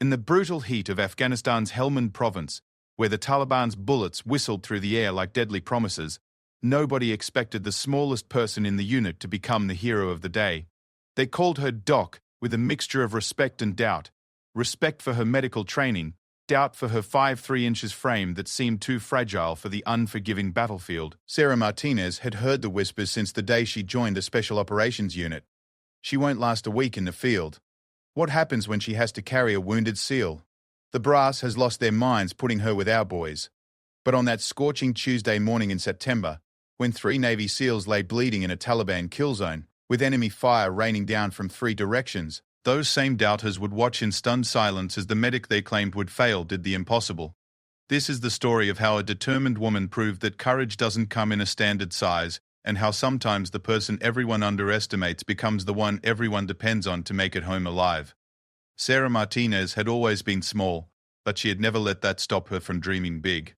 In the brutal heat of Afghanistan's Helmand province, where the Taliban's bullets whistled through the air like deadly promises, nobody expected the smallest person in the unit to become the hero of the day. They called her Doc with a mixture of respect and doubt. Respect for her medical training, doubt for her 5'3" frame that seemed too fragile for the unforgiving battlefield. Sarah Martinez had heard the whispers since the day she joined the Special Operations Unit. She won't last a week in the field. What happens when she has to carry a wounded SEAL? The brass has lost their minds putting her with our boys. But on that scorching Tuesday morning in September, when 3 Navy SEALs lay bleeding in a Taliban kill zone, with enemy fire raining down from 3 directions, those same doubters would watch in stunned silence as the medic they claimed would fail did the impossible. This is the story of how a determined woman proved that courage doesn't come in a standard size, and how sometimes the person everyone underestimates becomes the one everyone depends on to make it home alive. Sarah Martinez had always been small, but she had never let that stop her from dreaming big.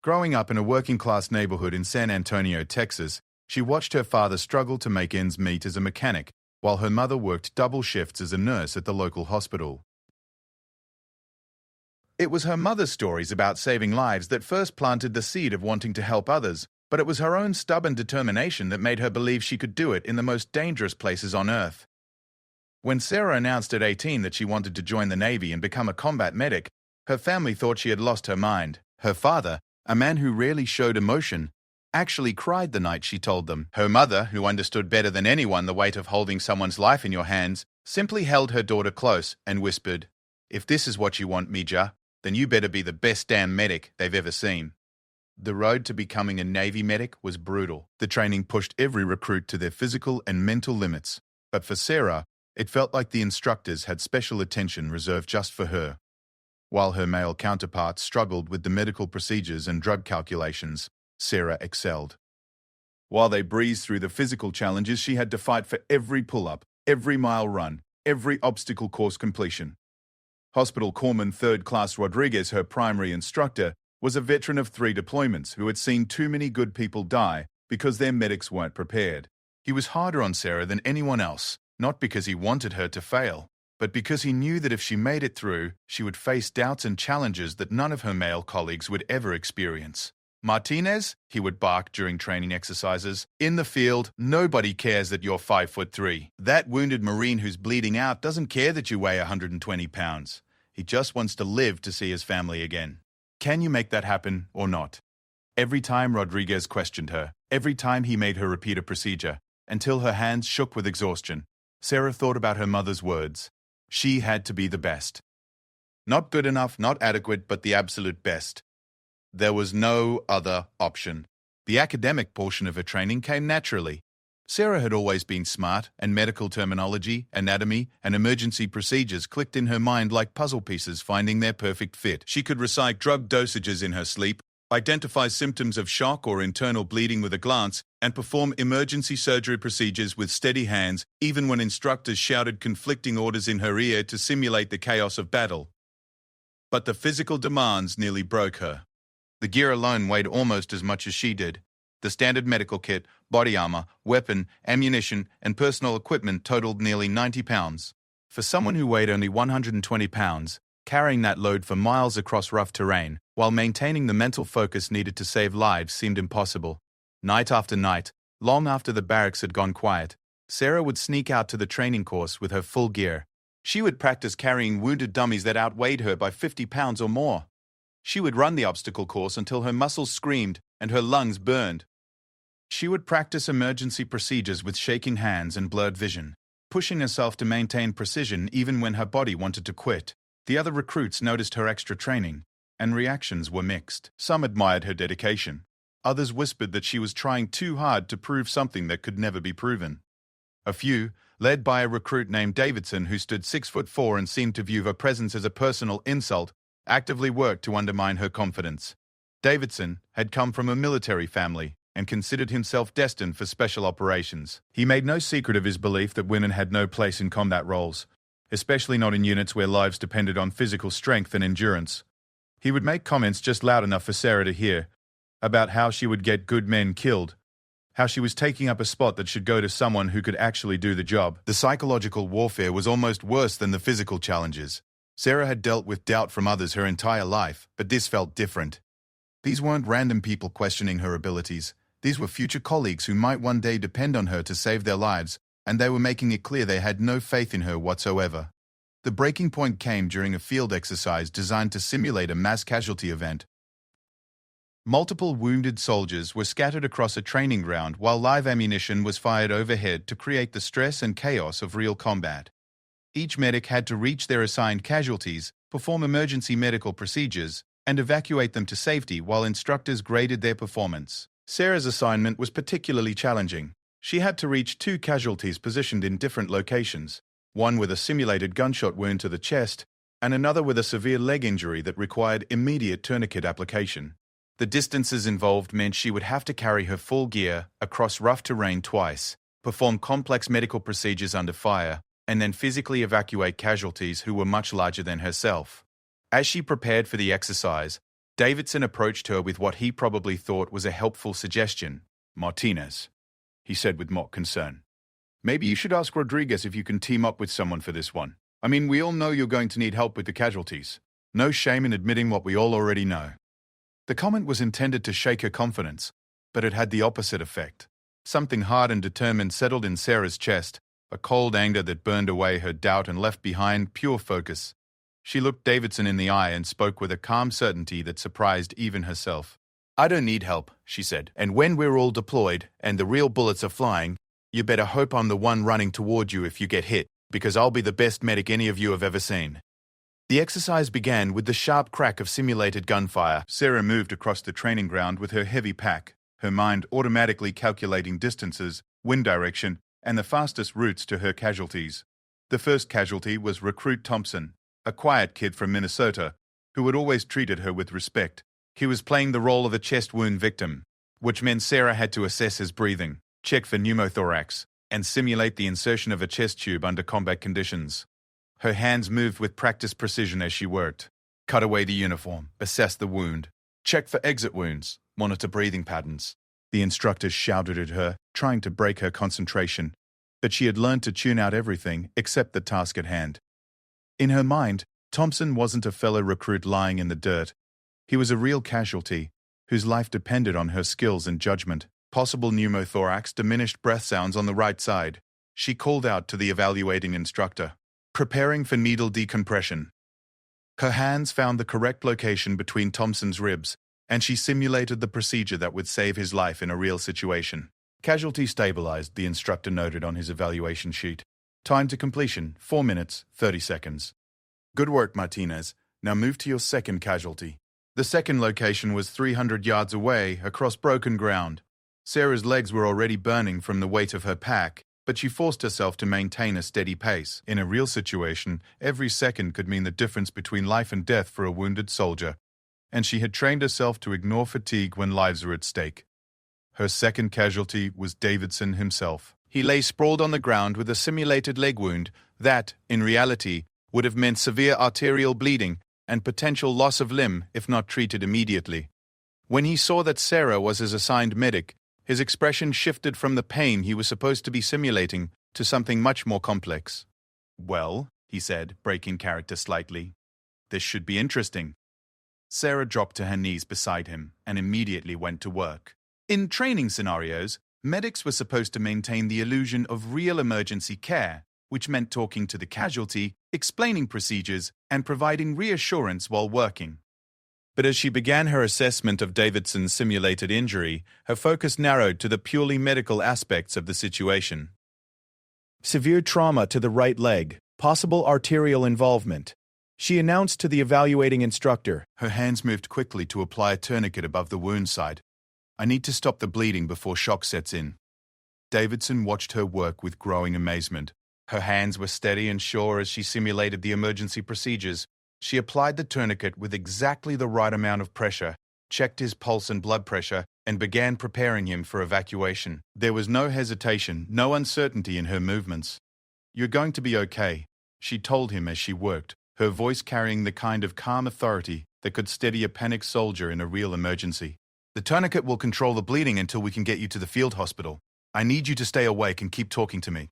Growing up in a working-class neighborhood in San Antonio, Texas, she watched her father struggle to make ends meet as a mechanic, while her mother worked double shifts as a nurse at the local hospital. It was her mother's stories about saving lives that first planted the seed of wanting to help others, but it was her own stubborn determination that made her believe she could do it in the most dangerous places on Earth. When Sarah announced at 18 that she wanted to join the Navy and become a combat medic, her family thought she had lost her mind. Her father, a man who rarely showed emotion, actually cried the night she told them. Her mother, who understood better than anyone the weight of holding someone's life in your hands, simply held her daughter close and whispered, "If this is what you want, Mija, then you better be the best damn medic they've ever seen." The road to becoming a Navy medic was brutal. The training pushed every recruit to their physical and mental limits. But for Sarah, it felt like the instructors had special attention reserved just for her. While her male counterparts struggled with the medical procedures and drug calculations, Sarah excelled. While they breezed through the physical challenges, she had to fight for every pull-up, every mile run, every obstacle course completion. Hospital Corpsman 3rd Class Rodriguez, her primary instructor, was a veteran of 3 deployments who had seen too many good people die because their medics weren't prepared. He was harder on Sarah than anyone else, not because he wanted her to fail, but because he knew that if she made it through, she would face doubts and challenges that none of her male colleagues would ever experience. "Martinez," he would bark during training exercises, "in the field, nobody cares that you're 5'3". That wounded Marine who's bleeding out doesn't care that you weigh 120 pounds. He just wants to live to see his family again. Can you make that happen or not?" Every time Rodriguez questioned her, every time he made her repeat a procedure, until her hands shook with exhaustion, Sarah thought about her mother's words. She had to be the best. Not good enough, not adequate, but the absolute best. There was no other option. The academic portion of her training came naturally. Sarah had always been smart, and medical terminology, anatomy, and emergency procedures clicked in her mind like puzzle pieces finding their perfect fit. She could recite drug dosages in her sleep, identify symptoms of shock or internal bleeding with a glance, and perform emergency surgery procedures with steady hands, even when instructors shouted conflicting orders in her ear to simulate the chaos of battle. But the physical demands nearly broke her. The gear alone weighed almost as much as she did. The standard medical kit, body armor, weapon, ammunition, and personal equipment totaled nearly 90 pounds. For someone who weighed only 120 pounds, carrying that load for miles across rough terrain, while maintaining the mental focus needed to save lives, seemed impossible. Night after night, long after the barracks had gone quiet, Sarah would sneak out to the training course with her full gear. She would practice carrying wounded dummies that outweighed her by 50 pounds or more. She would run the obstacle course until her muscles screamed and her lungs burned. She would practice emergency procedures with shaking hands and blurred vision, pushing herself to maintain precision even when her body wanted to quit. The other recruits noticed her extra training, and reactions were mixed. Some admired her dedication. Others whispered that she was trying too hard to prove something that could never be proven. A few, led by a recruit named Davidson who stood 6'4" and seemed to view her presence as a personal insult, actively worked to undermine her confidence. Davidson had come from a military family and considered himself destined for special operations. He made no secret of his belief that women had no place in combat roles, especially not in units where lives depended on physical strength and endurance. He would make comments just loud enough for Sarah to hear, about how she would get good men killed, how she was taking up a spot that should go to someone who could actually do the job. The psychological warfare was almost worse than the physical challenges. Sarah had dealt with doubt from others her entire life, but this felt different. These weren't random people questioning her abilities. These were future colleagues who might one day depend on her to save their lives, and they were making it clear they had no faith in her whatsoever. The breaking point came during a field exercise designed to simulate a mass casualty event. Multiple wounded soldiers were scattered across a training ground while live ammunition was fired overhead to create the stress and chaos of real combat. Each medic had to reach their assigned casualties, perform emergency medical procedures, and evacuate them to safety while instructors graded their performance. Sarah's assignment was particularly challenging. She had to reach 2 casualties positioned in different locations, one with a simulated gunshot wound to the chest, and another with a severe leg injury that required immediate tourniquet application. The distances involved meant she would have to carry her full gear across rough terrain twice, perform complex medical procedures under fire, and then physically evacuate casualties who were much larger than herself. As she prepared for the exercise, Davidson approached her with what he probably thought was a helpful suggestion. "Martinez," he said with mock concern. "Maybe you should ask Rodriguez if you can team up with someone for this one. I mean, we all know you're going to need help with the casualties. No shame in admitting what we all already know." The comment was intended to shake her confidence, but it had the opposite effect. Something hard and determined settled in Sarah's chest, a cold anger that burned away her doubt and left behind pure focus. She looked Davidson in the eye and spoke with a calm certainty that surprised even herself. "I don't need help," she said, "and when we're all deployed and the real bullets are flying, you better hope I'm the one running toward you if you get hit, because I'll be the best medic any of you have ever seen." The exercise began with the sharp crack of simulated gunfire. Sarah moved across the training ground with her heavy pack, her mind automatically calculating distances, wind direction, and the fastest routes to her casualties. The first casualty was Recruit Thompson, a quiet kid from Minnesota, who had always treated her with respect. He was playing the role of a chest wound victim, which meant Sarah had to assess his breathing, check for pneumothorax, and simulate the insertion of a chest tube under combat conditions. Her hands moved with practiced precision as she worked. Cut away the uniform, assess the wound, check for exit wounds, monitor breathing patterns. The instructor shouted at her, trying to break her concentration, but she had learned to tune out everything except the task at hand. In her mind, Thompson wasn't a fellow recruit lying in the dirt. He was a real casualty, whose life depended on her skills and judgment. Possible pneumothorax, diminished breath sounds on the right side. She called out to the evaluating instructor, preparing for needle decompression. Her hands found the correct location between Thompson's ribs, and she simulated the procedure that would save his life in a real situation. Casualty stabilized, the instructor noted on his evaluation sheet. Time to completion, 4 minutes, 30 seconds. Good work, Martinez. Now move to your second casualty. The second location was 300 yards away, across broken ground. Sarah's legs were already burning from the weight of her pack, but she forced herself to maintain a steady pace. In a real situation, every second could mean the difference between life and death for a wounded soldier, and she had trained herself to ignore fatigue when lives were at stake. Her second casualty was Davidson himself. He lay sprawled on the ground with a simulated leg wound that, in reality, would have meant severe arterial bleeding and potential loss of limb if not treated immediately. When he saw that Sarah was his assigned medic, his expression shifted from the pain he was supposed to be simulating to something much more complex. "Well," he said, breaking character slightly, "this should be interesting." Sarah dropped to her knees beside him and immediately went to work. In training scenarios, medics were supposed to maintain the illusion of real emergency care, which meant talking to the casualty, explaining procedures, and providing reassurance while working. But as she began her assessment of Davidson's simulated injury, her focus narrowed to the purely medical aspects of the situation. Severe trauma to the right leg, possible arterial involvement. She announced to the evaluating instructor. Her hands moved quickly to apply a tourniquet above the wound site. "I need to stop the bleeding before shock sets in." Davidson watched her work with growing amazement. Her hands were steady and sure as she simulated the emergency procedures. She applied the tourniquet with exactly the right amount of pressure, checked his pulse and blood pressure, and began preparing him for evacuation. There was no hesitation, no uncertainty in her movements. "You're going to be okay," she told him as she worked, her voice carrying the kind of calm authority that could steady a panicked soldier in a real emergency. "The tourniquet will control the bleeding until we can get you to the field hospital. I need you to stay awake and keep talking to me."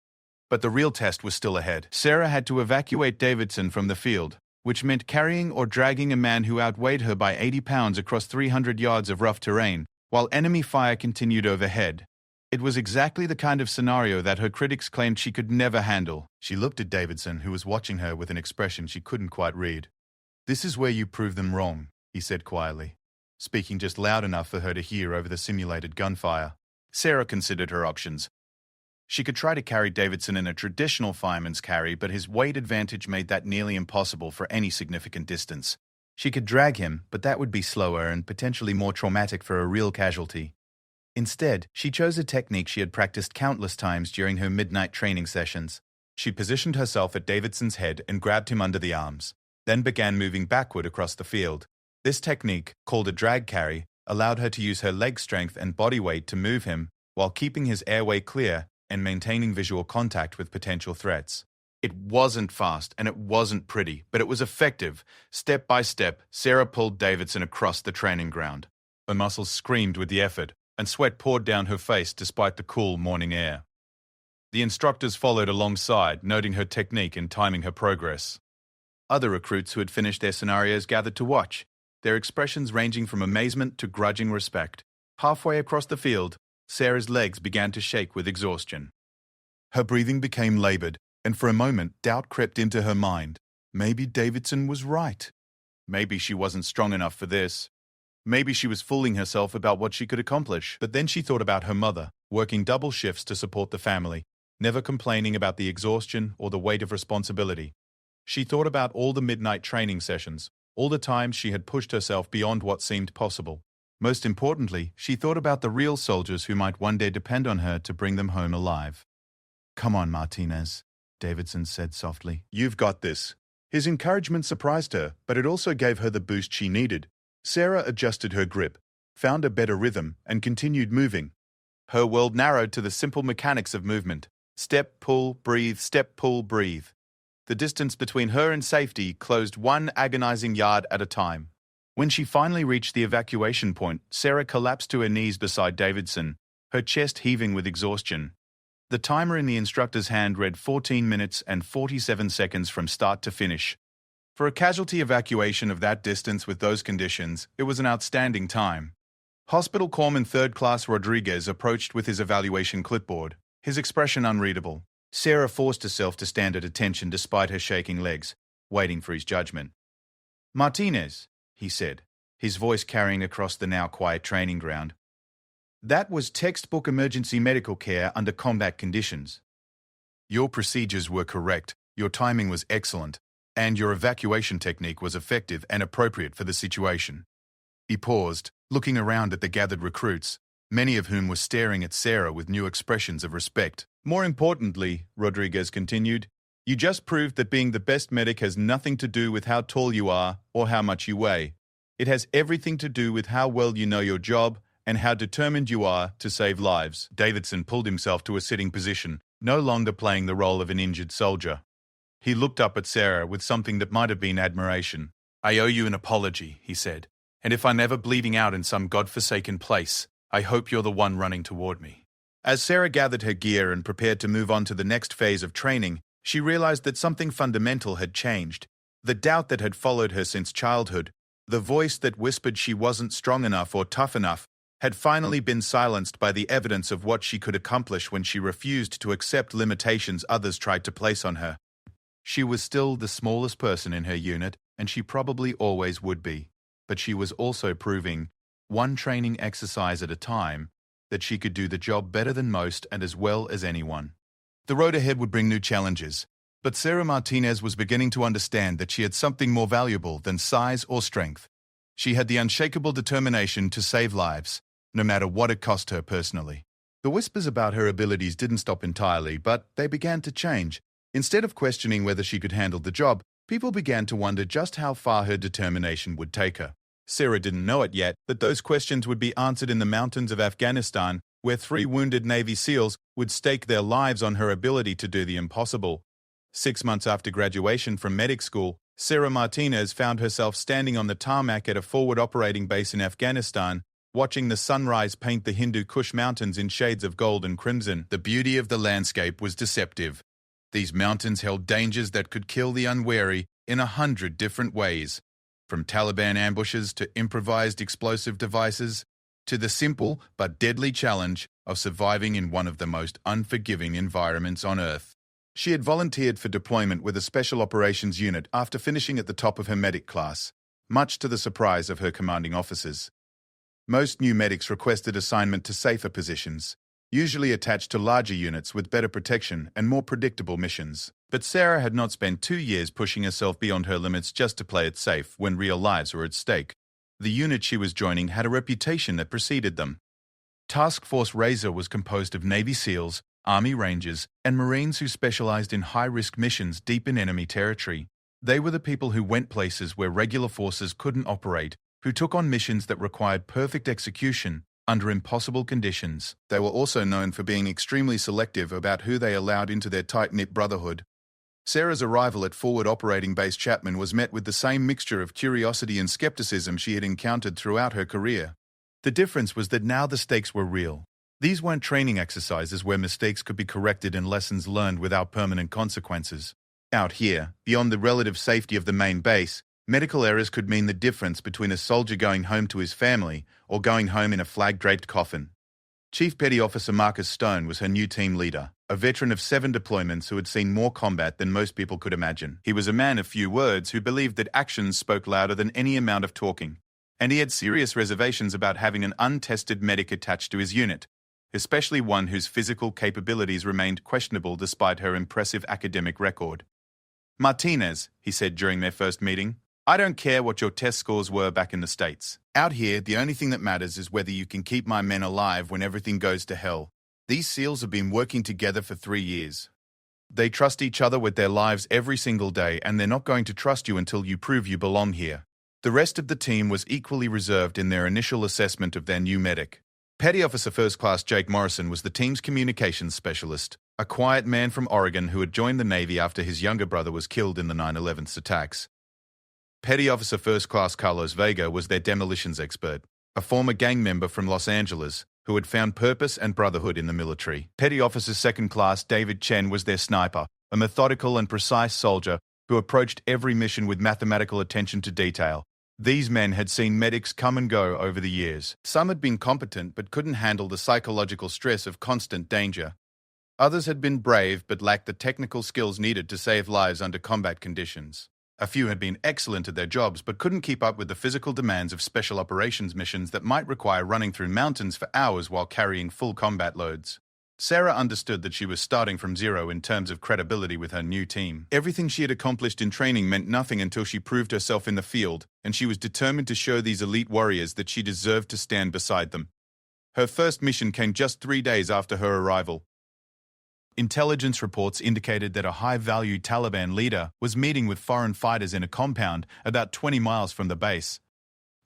But the real test was still ahead. Sarah had to evacuate Davidson from the field, which meant carrying or dragging a man who outweighed her by 80 pounds across 300 yards of rough terrain, while enemy fire continued overhead. It was exactly the kind of scenario that her critics claimed she could never handle. She looked at Davidson, who was watching her with an expression she couldn't quite read. "This is where you prove them wrong," he said quietly, speaking just loud enough for her to hear over the simulated gunfire. Sarah considered her options. She could try to carry Davidson in a traditional fireman's carry, but his weight advantage made that nearly impossible for any significant distance. She could drag him, but that would be slower and potentially more traumatic for a real casualty. Instead, she chose a technique she had practiced countless times during her midnight training sessions. She positioned herself at Davidson's head and grabbed him under the arms, then began moving backward across the field. This technique, called a drag carry, allowed her to use her leg strength and body weight to move him while keeping his airway clear and maintaining visual contact with potential threats. It wasn't fast and it wasn't pretty, but it was effective. Step by step, Sarah pulled Davidson across the training ground. Her muscles screamed with the effort, and sweat poured down her face despite the cool morning air. The instructors followed alongside, noting her technique and timing her progress. Other recruits who had finished their scenarios gathered to watch, their expressions ranging from amazement to grudging respect. Halfway across the field, Sarah's legs began to shake with exhaustion. Her breathing became labored, and for a moment doubt crept into her mind. Maybe Davidson was right. Maybe she wasn't strong enough for this. Maybe she was fooling herself about what she could accomplish. But then she thought about her mother, working double shifts to support the family, never complaining about the exhaustion or the weight of responsibility. She thought about all the midnight training sessions, all the times she had pushed herself beyond what seemed possible. Most importantly, she thought about the real soldiers who might one day depend on her to bring them home alive. "Come on, Martinez," Davidson said softly. "You've got this." His encouragement surprised her, but it also gave her the boost she needed. Sarah adjusted her grip, found a better rhythm, and continued moving. Her world narrowed to the simple mechanics of movement. Step, pull, breathe, step, pull, breathe. The distance between her and safety closed one agonizing yard at a time. When she finally reached the evacuation point, Sarah collapsed to her knees beside Davidson, her chest heaving with exhaustion. The timer in the instructor's hand read 14 minutes and 47 seconds from start to finish. For a casualty evacuation of that distance with those conditions, it was an outstanding time. Hospital Corpsman 3rd Class Rodriguez approached with his evaluation clipboard, his expression unreadable. Sarah forced herself to stand at attention despite her shaking legs, waiting for his judgment. "Martinez," he said, his voice carrying across the now quiet training ground. "That was textbook emergency medical care under combat conditions. Your procedures were correct, your timing was excellent, and your evacuation technique was effective and appropriate for the situation." He paused, looking around at the gathered recruits, many of whom were staring at Sarah with new expressions of respect. "More importantly," Rodriguez continued, "you just proved that being the best medic has nothing to do with how tall you are or how much you weigh. It has everything to do with how well you know your job and how determined you are to save lives." Davidson pulled himself to a sitting position, no longer playing the role of an injured soldier. He looked up at Sarah with something that might have been admiration. "I owe you an apology," he said, "and if I'm ever bleeding out in some godforsaken place, I hope you're the one running toward me." As Sarah gathered her gear and prepared to move on to the next phase of training, she realized that something fundamental had changed. The doubt that had followed her since childhood, the voice that whispered she wasn't strong enough or tough enough, had finally been silenced by the evidence of what she could accomplish when she refused to accept limitations others tried to place on her. She was still the smallest person in her unit, and she probably always would be. But she was also proving, one training exercise at a time, that she could do the job better than most and as well as anyone. The road ahead would bring new challenges, but Sarah Martinez was beginning to understand that she had something more valuable than size or strength. She had the unshakable determination to save lives, no matter what it cost her personally. The whispers about her abilities didn't stop entirely, but they began to change. Instead of questioning whether she could handle the job, people began to wonder just how far her determination would take her. Sarah didn't know it yet, that those questions would be answered in the mountains of Afghanistan, where 3 wounded Navy SEALs would stake their lives on her ability to do the impossible. 6 months after graduation from medic school, Sarah Martinez found herself standing on the tarmac at a forward operating base in Afghanistan, watching the sunrise paint the Hindu Kush mountains in shades of gold and crimson. The beauty of the landscape was deceptive. These mountains held dangers that could kill the unwary, in 100 different ways, from Taliban ambushes to improvised explosive devices, to the simple but deadly challenge of surviving in one of the most unforgiving environments on Earth. She had volunteered for deployment with a Special Operations Unit after finishing at the top of her medic class, much to the surprise of her commanding officers. Most new medics requested assignment to safer positions, usually attached to larger units with better protection and more predictable missions. But Sarah had not spent 2 years pushing herself beyond her limits just to play it safe when real lives were at stake. The unit she was joining had a reputation that preceded them. Task Force Razor was composed of Navy SEALs, Army Rangers, and Marines who specialized in high-risk missions deep in enemy territory. They were the people who went places where regular forces couldn't operate, who took on missions that required perfect execution under impossible conditions. They were also known for being extremely selective about who they allowed into their tight-knit brotherhood. Sarah's arrival at Forward Operating Base Chapman was met with the same mixture of curiosity and skepticism she had encountered throughout her career. The difference was that now the stakes were real. These weren't training exercises where mistakes could be corrected and lessons learned without permanent consequences. Out here, beyond the relative safety of the main base, medical errors could mean the difference between a soldier going home to his family or going home in a flag-draped coffin. Chief Petty Officer Marcus Stone was her new team leader, a veteran of 7 deployments who had seen more combat than most people could imagine. He was a man of few words who believed that actions spoke louder than any amount of talking, and he had serious reservations about having an untested medic attached to his unit, especially one whose physical capabilities remained questionable despite her impressive academic record. "Martinez," he said during their first meeting, "I don't care what your test scores were back in the States. Out here, the only thing that matters is whether you can keep my men alive when everything goes to hell. These SEALs have been working together for 3 years. They trust each other with their lives every single day, and they're not going to trust you until you prove you belong here." The rest of the team was equally reserved in their initial assessment of their new medic. Petty Officer First Class Jake Morrison was the team's communications specialist, a quiet man from Oregon who had joined the Navy after his younger brother was killed in the 9/11 attacks. Petty Officer First Class Carlos Vega was their demolitions expert, a former gang member from Los Angeles who had found purpose and brotherhood in the military. Petty Officer Second Class David Chen was their sniper, a methodical and precise soldier who approached every mission with mathematical attention to detail. These men had seen medics come and go over the years. Some had been competent but couldn't handle the psychological stress of constant danger. Others had been brave but lacked the technical skills needed to save lives under combat conditions. A few had been excellent at their jobs but couldn't keep up with the physical demands of special operations missions that might require running through mountains for hours while carrying full combat loads. Sarah understood that she was starting from zero in terms of credibility with her new team. Everything she had accomplished in training meant nothing until she proved herself in the field, and she was determined to show these elite warriors that she deserved to stand beside them. Her first mission came just 3 days after her arrival. Intelligence reports indicated that a high-value Taliban leader was meeting with foreign fighters in a compound about 20 miles from the base.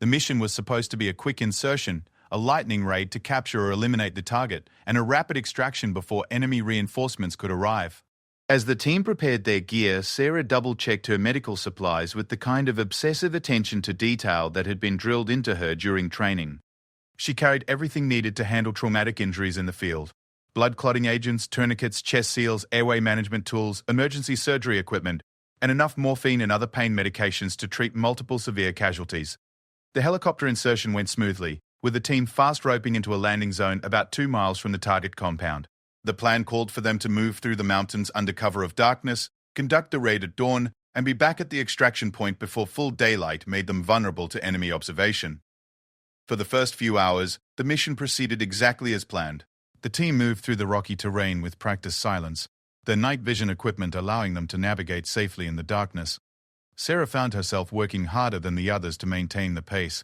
The mission was supposed to be a quick insertion, a lightning raid to capture or eliminate the target, and a rapid extraction before enemy reinforcements could arrive. As the team prepared their gear, Sarah double-checked her medical supplies with the kind of obsessive attention to detail that had been drilled into her during training. She carried everything needed to handle traumatic injuries in the field: blood clotting agents, tourniquets, chest seals, airway management tools, emergency surgery equipment, and enough morphine and other pain medications to treat multiple severe casualties. The helicopter insertion went smoothly, with the team fast roping into a landing zone about 2 miles from the target compound. The plan called for them to move through the mountains under cover of darkness, conduct the raid at dawn, and be back at the extraction point before full daylight made them vulnerable to enemy observation. For the first few hours, the mission proceeded exactly as planned. The team moved through the rocky terrain with practiced silence, their night vision equipment allowing them to navigate safely in the darkness. Sarah found herself working harder than the others to maintain the pace,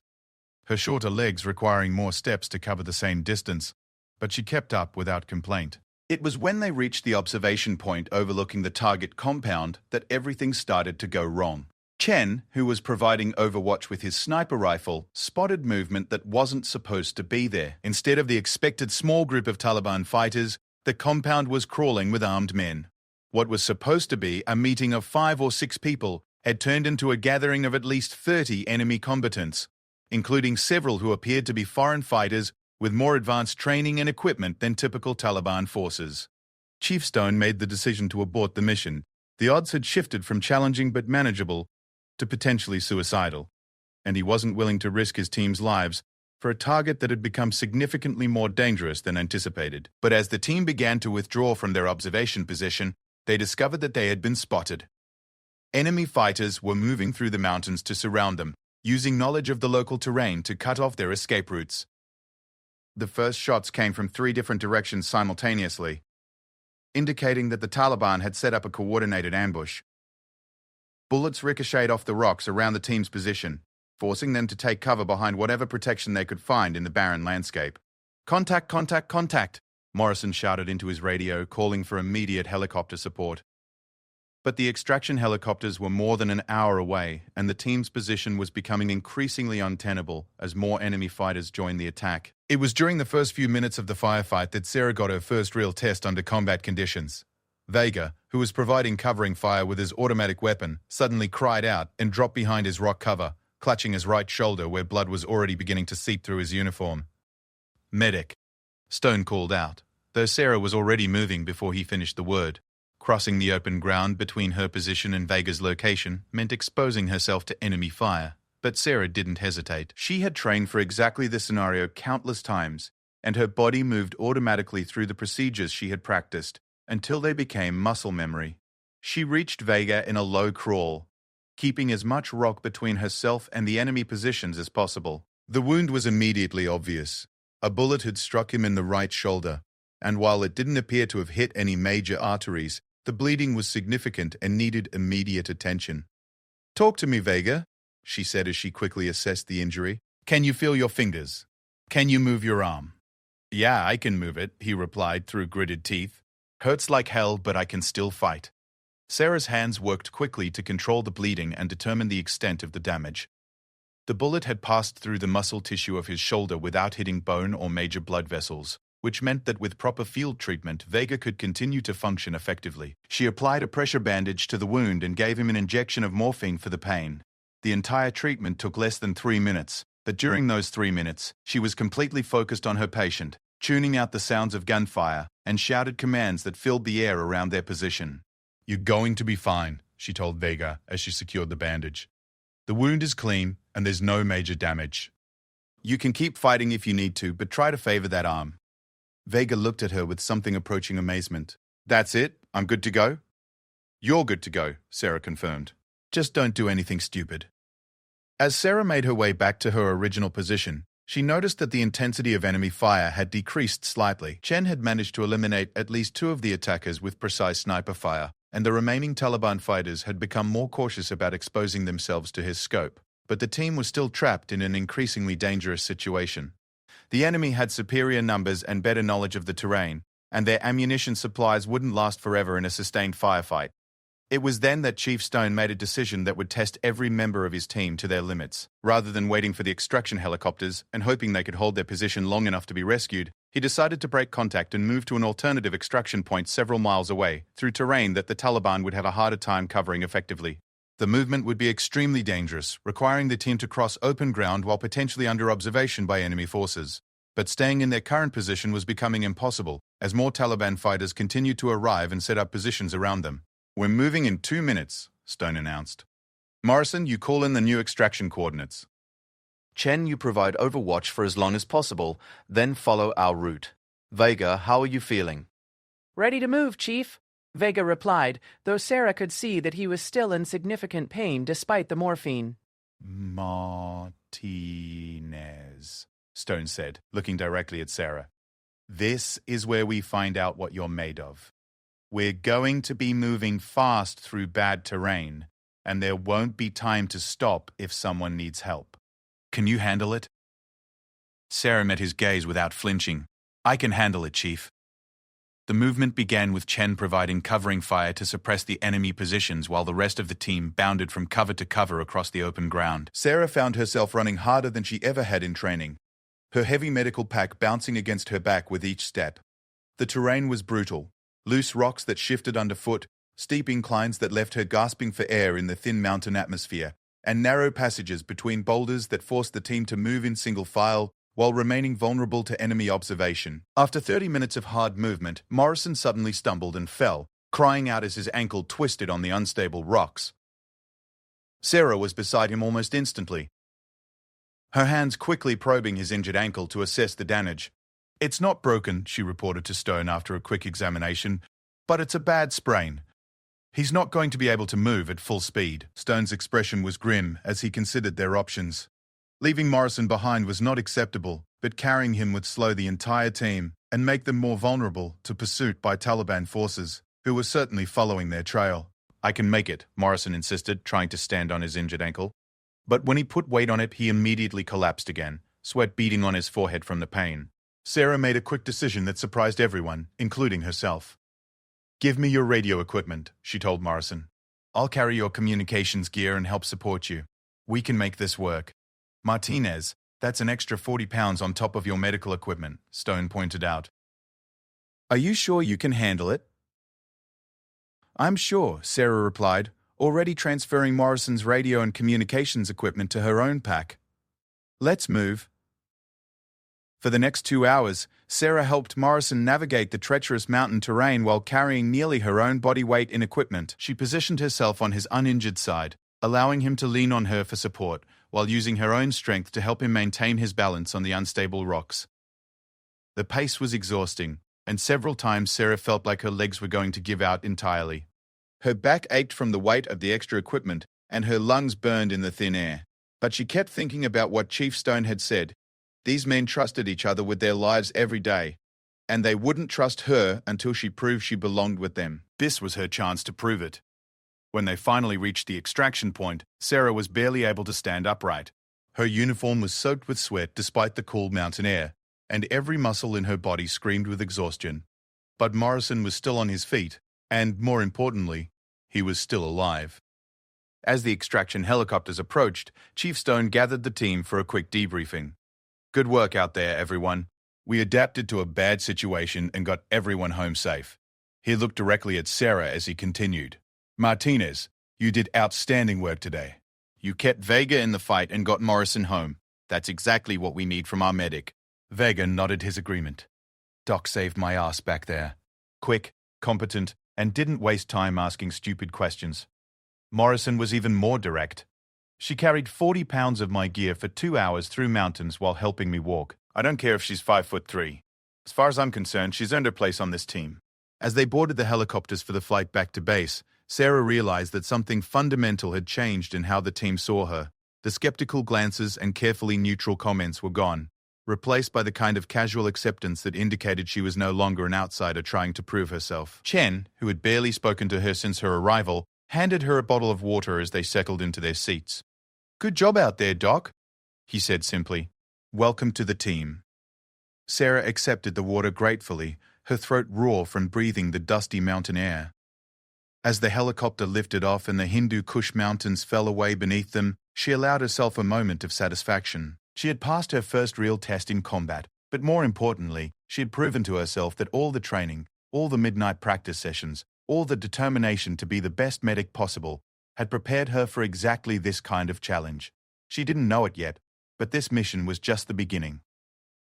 her shorter legs requiring more steps to cover the same distance, but she kept up without complaint. It was when they reached the observation point overlooking the target compound that everything started to go wrong. Chen, who was providing overwatch with his sniper rifle, spotted movement that wasn't supposed to be there. Instead of the expected small group of Taliban fighters, the compound was crawling with armed men. What was supposed to be a meeting of 5 or 6 people had turned into a gathering of at least 30 enemy combatants, including several who appeared to be foreign fighters with more advanced training and equipment than typical Taliban forces. Chief Stone made the decision to abort the mission, The odds had shifted from challenging but manageable to potentially suicidal, and he wasn't willing to risk his team's lives for a target that had become significantly more dangerous than anticipated. But as the team began to withdraw from their observation position, they discovered that they had been spotted. Enemy fighters were moving through the mountains to surround them, using knowledge of the local terrain to cut off their escape routes. The first shots came from 3 different directions simultaneously, indicating that the Taliban had set up a coordinated ambush. Bullets ricocheted off the rocks around the team's position, forcing them to take cover behind whatever protection they could find in the barren landscape. "Contact, contact, contact!" Morrison shouted into his radio, calling for immediate helicopter support. But the extraction helicopters were more than an hour away, and the team's position was becoming increasingly untenable as more enemy fighters joined the attack. It was during the first few minutes of the firefight that Sarah got her first real test under combat conditions. Vega, who was providing covering fire with his automatic weapon, suddenly cried out and dropped behind his rock cover, clutching his right shoulder where blood was already beginning to seep through his uniform. "Medic," Stone called out, though Sarah was already moving before he finished the word. Crossing the open ground between her position and Vega's location meant exposing herself to enemy fire, but Sarah didn't hesitate. She had trained for exactly this scenario countless times, and her body moved automatically through the procedures she had practiced until they became muscle memory. She reached Vega in a low crawl, keeping as much rock between herself and the enemy positions as possible. The wound was immediately obvious. A bullet had struck him in the right shoulder, and while it didn't appear to have hit any major arteries, the bleeding was significant and needed immediate attention. "Talk to me, Vega," she said as she quickly assessed the injury. "Can you feel your fingers? Can you move your arm?" "Yeah, I can move it," he replied through gritted teeth. "Hurts like hell, but I can still fight." Sarah's hands worked quickly to control the bleeding and determine the extent of the damage. The bullet had passed through the muscle tissue of his shoulder without hitting bone or major blood vessels, which meant that with proper field treatment, Vega could continue to function effectively. She applied a pressure bandage to the wound and gave him an injection of morphine for the pain. The entire treatment took less than 3 minutes, but during those 3 minutes, she was completely focused on her patient, tuning out the sounds of gunfire, and shouted commands that filled the air around their position. "You're going to be fine," she told Vega as she secured the bandage. "The wound is clean, and there's no major damage. You can keep fighting if you need to, but try to favor that arm." Vega looked at her with something approaching amazement. "That's it? I'm good to go?" "You're good to go," Sarah confirmed. "Just don't do anything stupid." As Sarah made her way back to her original position, she noticed that the intensity of enemy fire had decreased slightly. Chen had managed to eliminate at least 2 of the attackers with precise sniper fire, and the remaining Taliban fighters had become more cautious about exposing themselves to his scope. But the team was still trapped in an increasingly dangerous situation. The enemy had superior numbers and better knowledge of the terrain, and their ammunition supplies wouldn't last forever in a sustained firefight. It was then that Chief Stone made a decision that would test every member of his team to their limits. Rather than waiting for the extraction helicopters and hoping they could hold their position long enough to be rescued, he decided to break contact and move to an alternative extraction point several miles away, through terrain that the Taliban would have a harder time covering effectively. The movement would be extremely dangerous, requiring the team to cross open ground while potentially under observation by enemy forces. But staying in their current position was becoming impossible, as more Taliban fighters continued to arrive and set up positions around them. "We're moving in 2 minutes, Stone announced. "Morrison, you call in the new extraction coordinates. Chen, you provide overwatch for as long as possible, then follow our route. Vega, how are you feeling?" "Ready to move, Chief," Vega replied, though Sarah could see that he was still in significant pain despite the morphine. "Martinez," Stone said, looking directly at Sarah. "This is where we find out what you're made of. We're going to be moving fast through bad terrain, and there won't be time to stop if someone needs help. Can you handle it?" Sarah met his gaze without flinching. "I can handle it, Chief." The movement began with Chen providing covering fire to suppress the enemy positions while the rest of the team bounded from cover to cover across the open ground. Sarah found herself running harder than she ever had in training, her heavy medical pack bouncing against her back with each step. The terrain was brutal. Loose rocks that shifted underfoot, steep inclines that left her gasping for air in the thin mountain atmosphere, and narrow passages between boulders that forced the team to move in single file while remaining vulnerable to enemy observation. After 30 minutes of hard movement, Morrison suddenly stumbled and fell, crying out as his ankle twisted on the unstable rocks. Sarah was beside him almost instantly, her hands quickly probing his injured ankle to assess the damage. "It's not broken," she reported to Stone after a quick examination, "but it's a bad sprain. He's not going to be able to move at full speed." Stone's expression was grim as he considered their options. Leaving Morrison behind was not acceptable, but carrying him would slow the entire team and make them more vulnerable to pursuit by Taliban forces, who were certainly following their trail. "I can make it," Morrison insisted, trying to stand on his injured ankle. But when he put weight on it, he immediately collapsed again, sweat beading on his forehead from the pain. Sarah made a quick decision that surprised everyone, including herself. "Give me your radio equipment," she told Morrison. "I'll carry your communications gear and help support you. We can make this work." "Martinez, that's an extra 40 pounds on top of your medical equipment," Stone pointed out. "Are you sure you can handle it?" "I'm sure," Sarah replied, already transferring Morrison's radio and communications equipment to her own pack. "Let's move." For the next 2 hours, Sarah helped Morrison navigate the treacherous mountain terrain while carrying nearly her own body weight in equipment. She positioned herself on his uninjured side, allowing him to lean on her for support, while using her own strength to help him maintain his balance on the unstable rocks. The pace was exhausting, and several times Sarah felt like her legs were going to give out entirely. Her back ached from the weight of the extra equipment, and her lungs burned in the thin air. But she kept thinking about what Chief Stone had said. These men trusted each other with their lives every day, and they wouldn't trust her until she proved she belonged with them. This was her chance to prove it. When they finally reached the extraction point, Sarah was barely able to stand upright. Her uniform was soaked with sweat despite the cool mountain air, and every muscle in her body screamed with exhaustion. But Morrison was still on his feet, and, more importantly, he was still alive. As the extraction helicopters approached, Chief Stone gathered the team for a quick debriefing. "Good work out there, everyone. We adapted to a bad situation and got everyone home safe." He looked directly at Sarah as he continued. "Martinez, you did outstanding work today. You kept Vega in the fight and got Morrison home. That's exactly what we need from our medic." Vega nodded his agreement. "Doc saved my ass back there. Quick, competent, and didn't waste time asking stupid questions." Morrison was even more direct. "She carried 40 pounds of my gear for 2 hours through mountains while helping me walk. I don't care if she's 5'3". As far as I'm concerned, she's earned her place on this team." As they boarded the helicopters for the flight back to base, Sarah realized that something fundamental had changed in how the team saw her. The skeptical glances and carefully neutral comments were gone, replaced by the kind of casual acceptance that indicated she was no longer an outsider trying to prove herself. Chen, who had barely spoken to her since her arrival, handed her a bottle of water as they settled into their seats. "Good job out there, Doc," he said simply. "Welcome to the team." Sarah accepted the water gratefully, her throat raw from breathing the dusty mountain air. As the helicopter lifted off and the Hindu Kush mountains fell away beneath them, she allowed herself a moment of satisfaction. She had passed her first real test in combat, but more importantly, she had proven to herself that all the training, all the midnight practice sessions, all the determination to be the best medic possible, had prepared her for exactly this kind of challenge. She didn't know it yet, but this mission was just the beginning.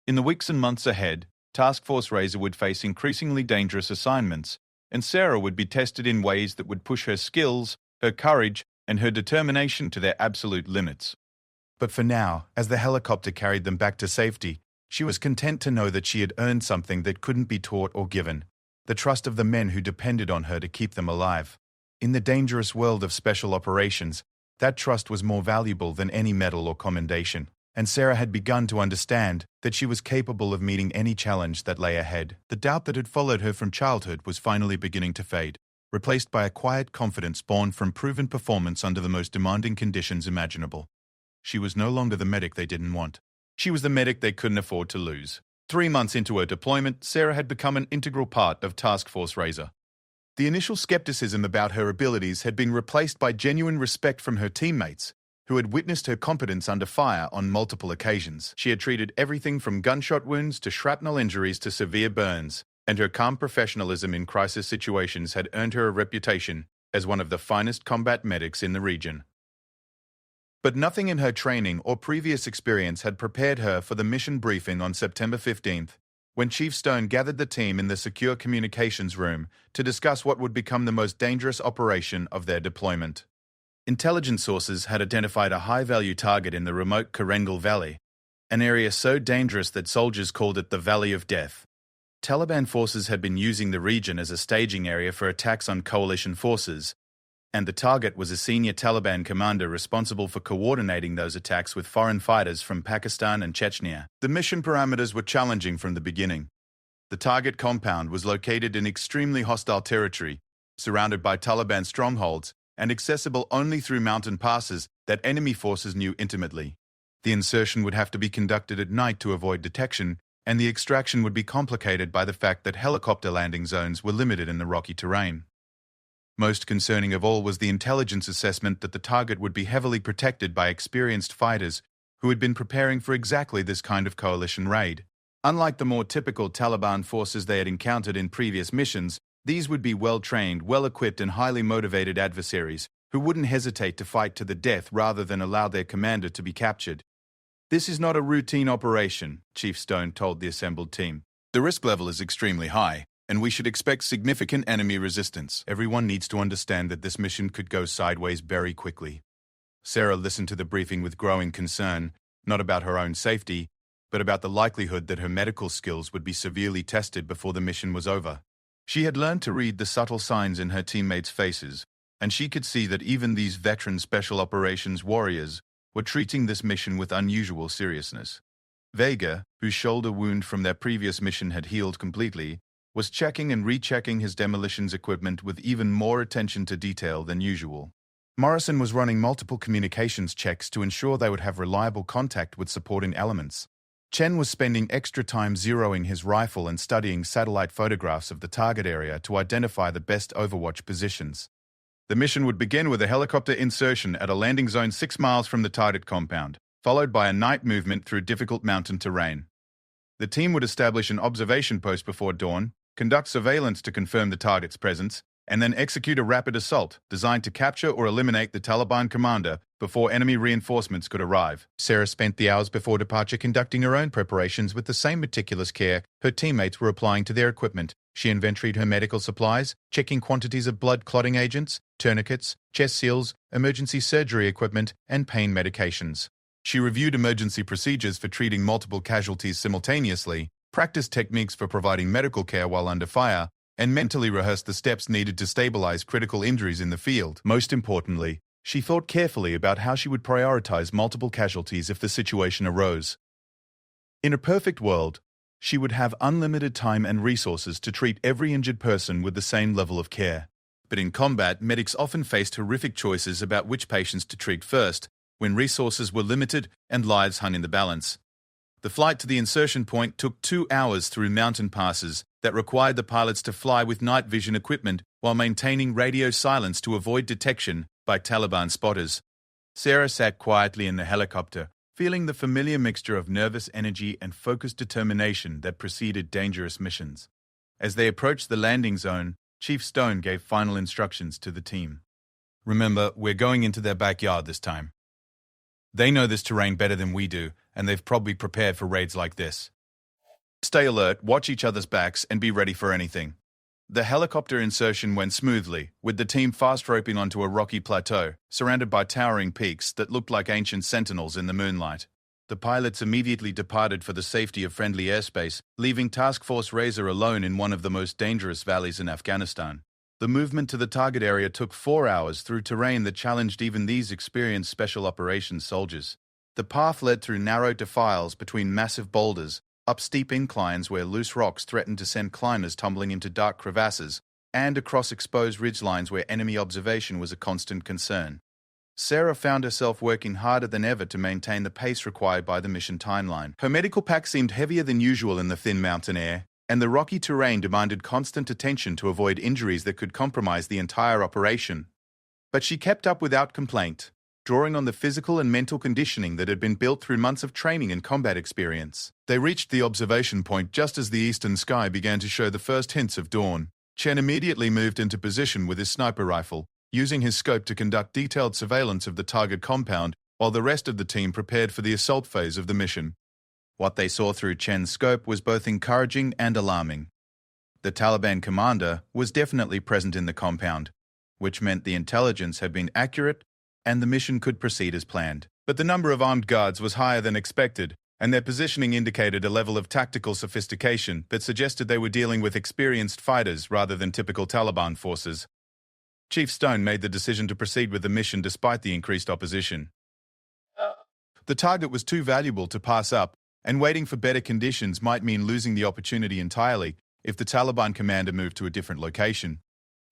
In the weeks and months ahead, Task Force Razor would face increasingly dangerous assignments, and Sarah would be tested in ways that would push her skills, her courage, and her determination to their absolute limits. But for now, as the helicopter carried them back to safety, she was content to know that she had earned something that couldn't be taught or given: the trust of the men who depended on her to keep them alive. In the dangerous world of special operations, that trust was more valuable than any medal or commendation, and Sarah had begun to understand that she was capable of meeting any challenge that lay ahead. The doubt that had followed her from childhood was finally beginning to fade, replaced by a quiet confidence born from proven performance under the most demanding conditions imaginable. She was no longer the medic they didn't want. She was the medic they couldn't afford to lose. 3 months into her deployment, Sarah had become an integral part of Task Force Razor. The initial skepticism about her abilities had been replaced by genuine respect from her teammates, who had witnessed her competence under fire on multiple occasions. She had treated everything from gunshot wounds to shrapnel injuries to severe burns, and her calm professionalism in crisis situations had earned her a reputation as one of the finest combat medics in the region. But nothing in her training or previous experience had prepared her for the mission briefing on September 15th, when Chief Stone gathered the team in the secure communications room to discuss what would become the most dangerous operation of their deployment. Intelligence sources had identified a high-value target in the remote Karengal Valley, an area so dangerous that soldiers called it the Valley of Death. Taliban forces had been using the region as a staging area for attacks on coalition forces, and the target was a senior Taliban commander responsible for coordinating those attacks with foreign fighters from Pakistan and Chechnya. The mission parameters were challenging from the beginning. The target compound was located in extremely hostile territory, surrounded by Taliban strongholds, and accessible only through mountain passes that enemy forces knew intimately. The insertion would have to be conducted at night to avoid detection, and the extraction would be complicated by the fact that helicopter landing zones were limited in the rocky terrain. Most concerning of all was the intelligence assessment that the target would be heavily protected by experienced fighters who had been preparing for exactly this kind of coalition raid. Unlike the more typical Taliban forces they had encountered in previous missions, these would be well-trained, well-equipped and highly motivated adversaries who wouldn't hesitate to fight to the death rather than allow their commander to be captured. "This is not a routine operation," Chief Stone told the assembled team. "The risk level is extremely high, and we should expect significant enemy resistance. Everyone needs to understand that this mission could go sideways very quickly." Sarah listened to the briefing with growing concern, not about her own safety, but about the likelihood that her medical skills would be severely tested before the mission was over. She had learned to read the subtle signs in her teammates' faces, and she could see that even these veteran special operations warriors were treating this mission with unusual seriousness. Vega, whose shoulder wound from their previous mission had healed completely, was checking and rechecking his demolitions equipment with even more attention to detail than usual. Morrison was running multiple communications checks to ensure they would have reliable contact with supporting elements. Chen was spending extra time zeroing his rifle and studying satellite photographs of the target area to identify the best overwatch positions. The mission would begin with a helicopter insertion at a landing zone 6 miles from the target compound, followed by a night movement through difficult mountain terrain. The team would establish an observation post before dawn, conduct surveillance to confirm the target's presence, and then execute a rapid assault designed to capture or eliminate the Taliban commander before enemy reinforcements could arrive. Sarah spent the hours before departure conducting her own preparations with the same meticulous care her teammates were applying to their equipment. She inventoried her medical supplies, checking quantities of blood-clotting agents, tourniquets, chest seals, emergency surgery equipment, and pain medications. She reviewed emergency procedures for treating multiple casualties simultaneously, practiced techniques for providing medical care while under fire, and mentally rehearsed the steps needed to stabilize critical injuries in the field. Most importantly, she thought carefully about how she would prioritize multiple casualties if the situation arose. In a perfect world, she would have unlimited time and resources to treat every injured person with the same level of care. But in combat, medics often faced horrific choices about which patients to treat first, when resources were limited and lives hung in the balance. The flight to the insertion point took 2 hours through mountain passes that required the pilots to fly with night vision equipment while maintaining radio silence to avoid detection by Taliban spotters. Sarah sat quietly in the helicopter, feeling the familiar mixture of nervous energy and focused determination that preceded dangerous missions. As they approached the landing zone, Chief Stone gave final instructions to the team. "Remember, we're going into their backyard this time. They know this terrain better than we do, and they've probably prepared for raids like this. Stay alert, watch each other's backs, and be ready for anything." The helicopter insertion went smoothly, with the team fast roping onto a rocky plateau, surrounded by towering peaks that looked like ancient sentinels in the moonlight. The pilots immediately departed for the safety of friendly airspace, leaving Task Force Razor alone in one of the most dangerous valleys in Afghanistan. The movement to the target area took 4 hours through terrain that challenged even these experienced special operations soldiers. The path led through narrow defiles between massive boulders, up steep inclines where loose rocks threatened to send climbers tumbling into dark crevasses, and across exposed ridgelines where enemy observation was a constant concern. Sarah found herself working harder than ever to maintain the pace required by the mission timeline. Her medical pack seemed heavier than usual in the thin mountain air, and the rocky terrain demanded constant attention to avoid injuries that could compromise the entire operation. But she kept up without complaint, drawing on the physical and mental conditioning that had been built through months of training and combat experience. They reached the observation point just as the eastern sky began to show the first hints of dawn. Chen immediately moved into position with his sniper rifle, using his scope to conduct detailed surveillance of the target compound while the rest of the team prepared for the assault phase of the mission. What they saw through Chen's scope was both encouraging and alarming. The Taliban commander was definitely present in the compound, which meant the intelligence had been accurate and the mission could proceed as planned. But the number of armed guards was higher than expected, and their positioning indicated a level of tactical sophistication that suggested they were dealing with experienced fighters rather than typical Taliban forces. Chief Stone made the decision to proceed with the mission despite the increased opposition. The target was too valuable to pass up, and waiting for better conditions might mean losing the opportunity entirely if the Taliban commander moved to a different location.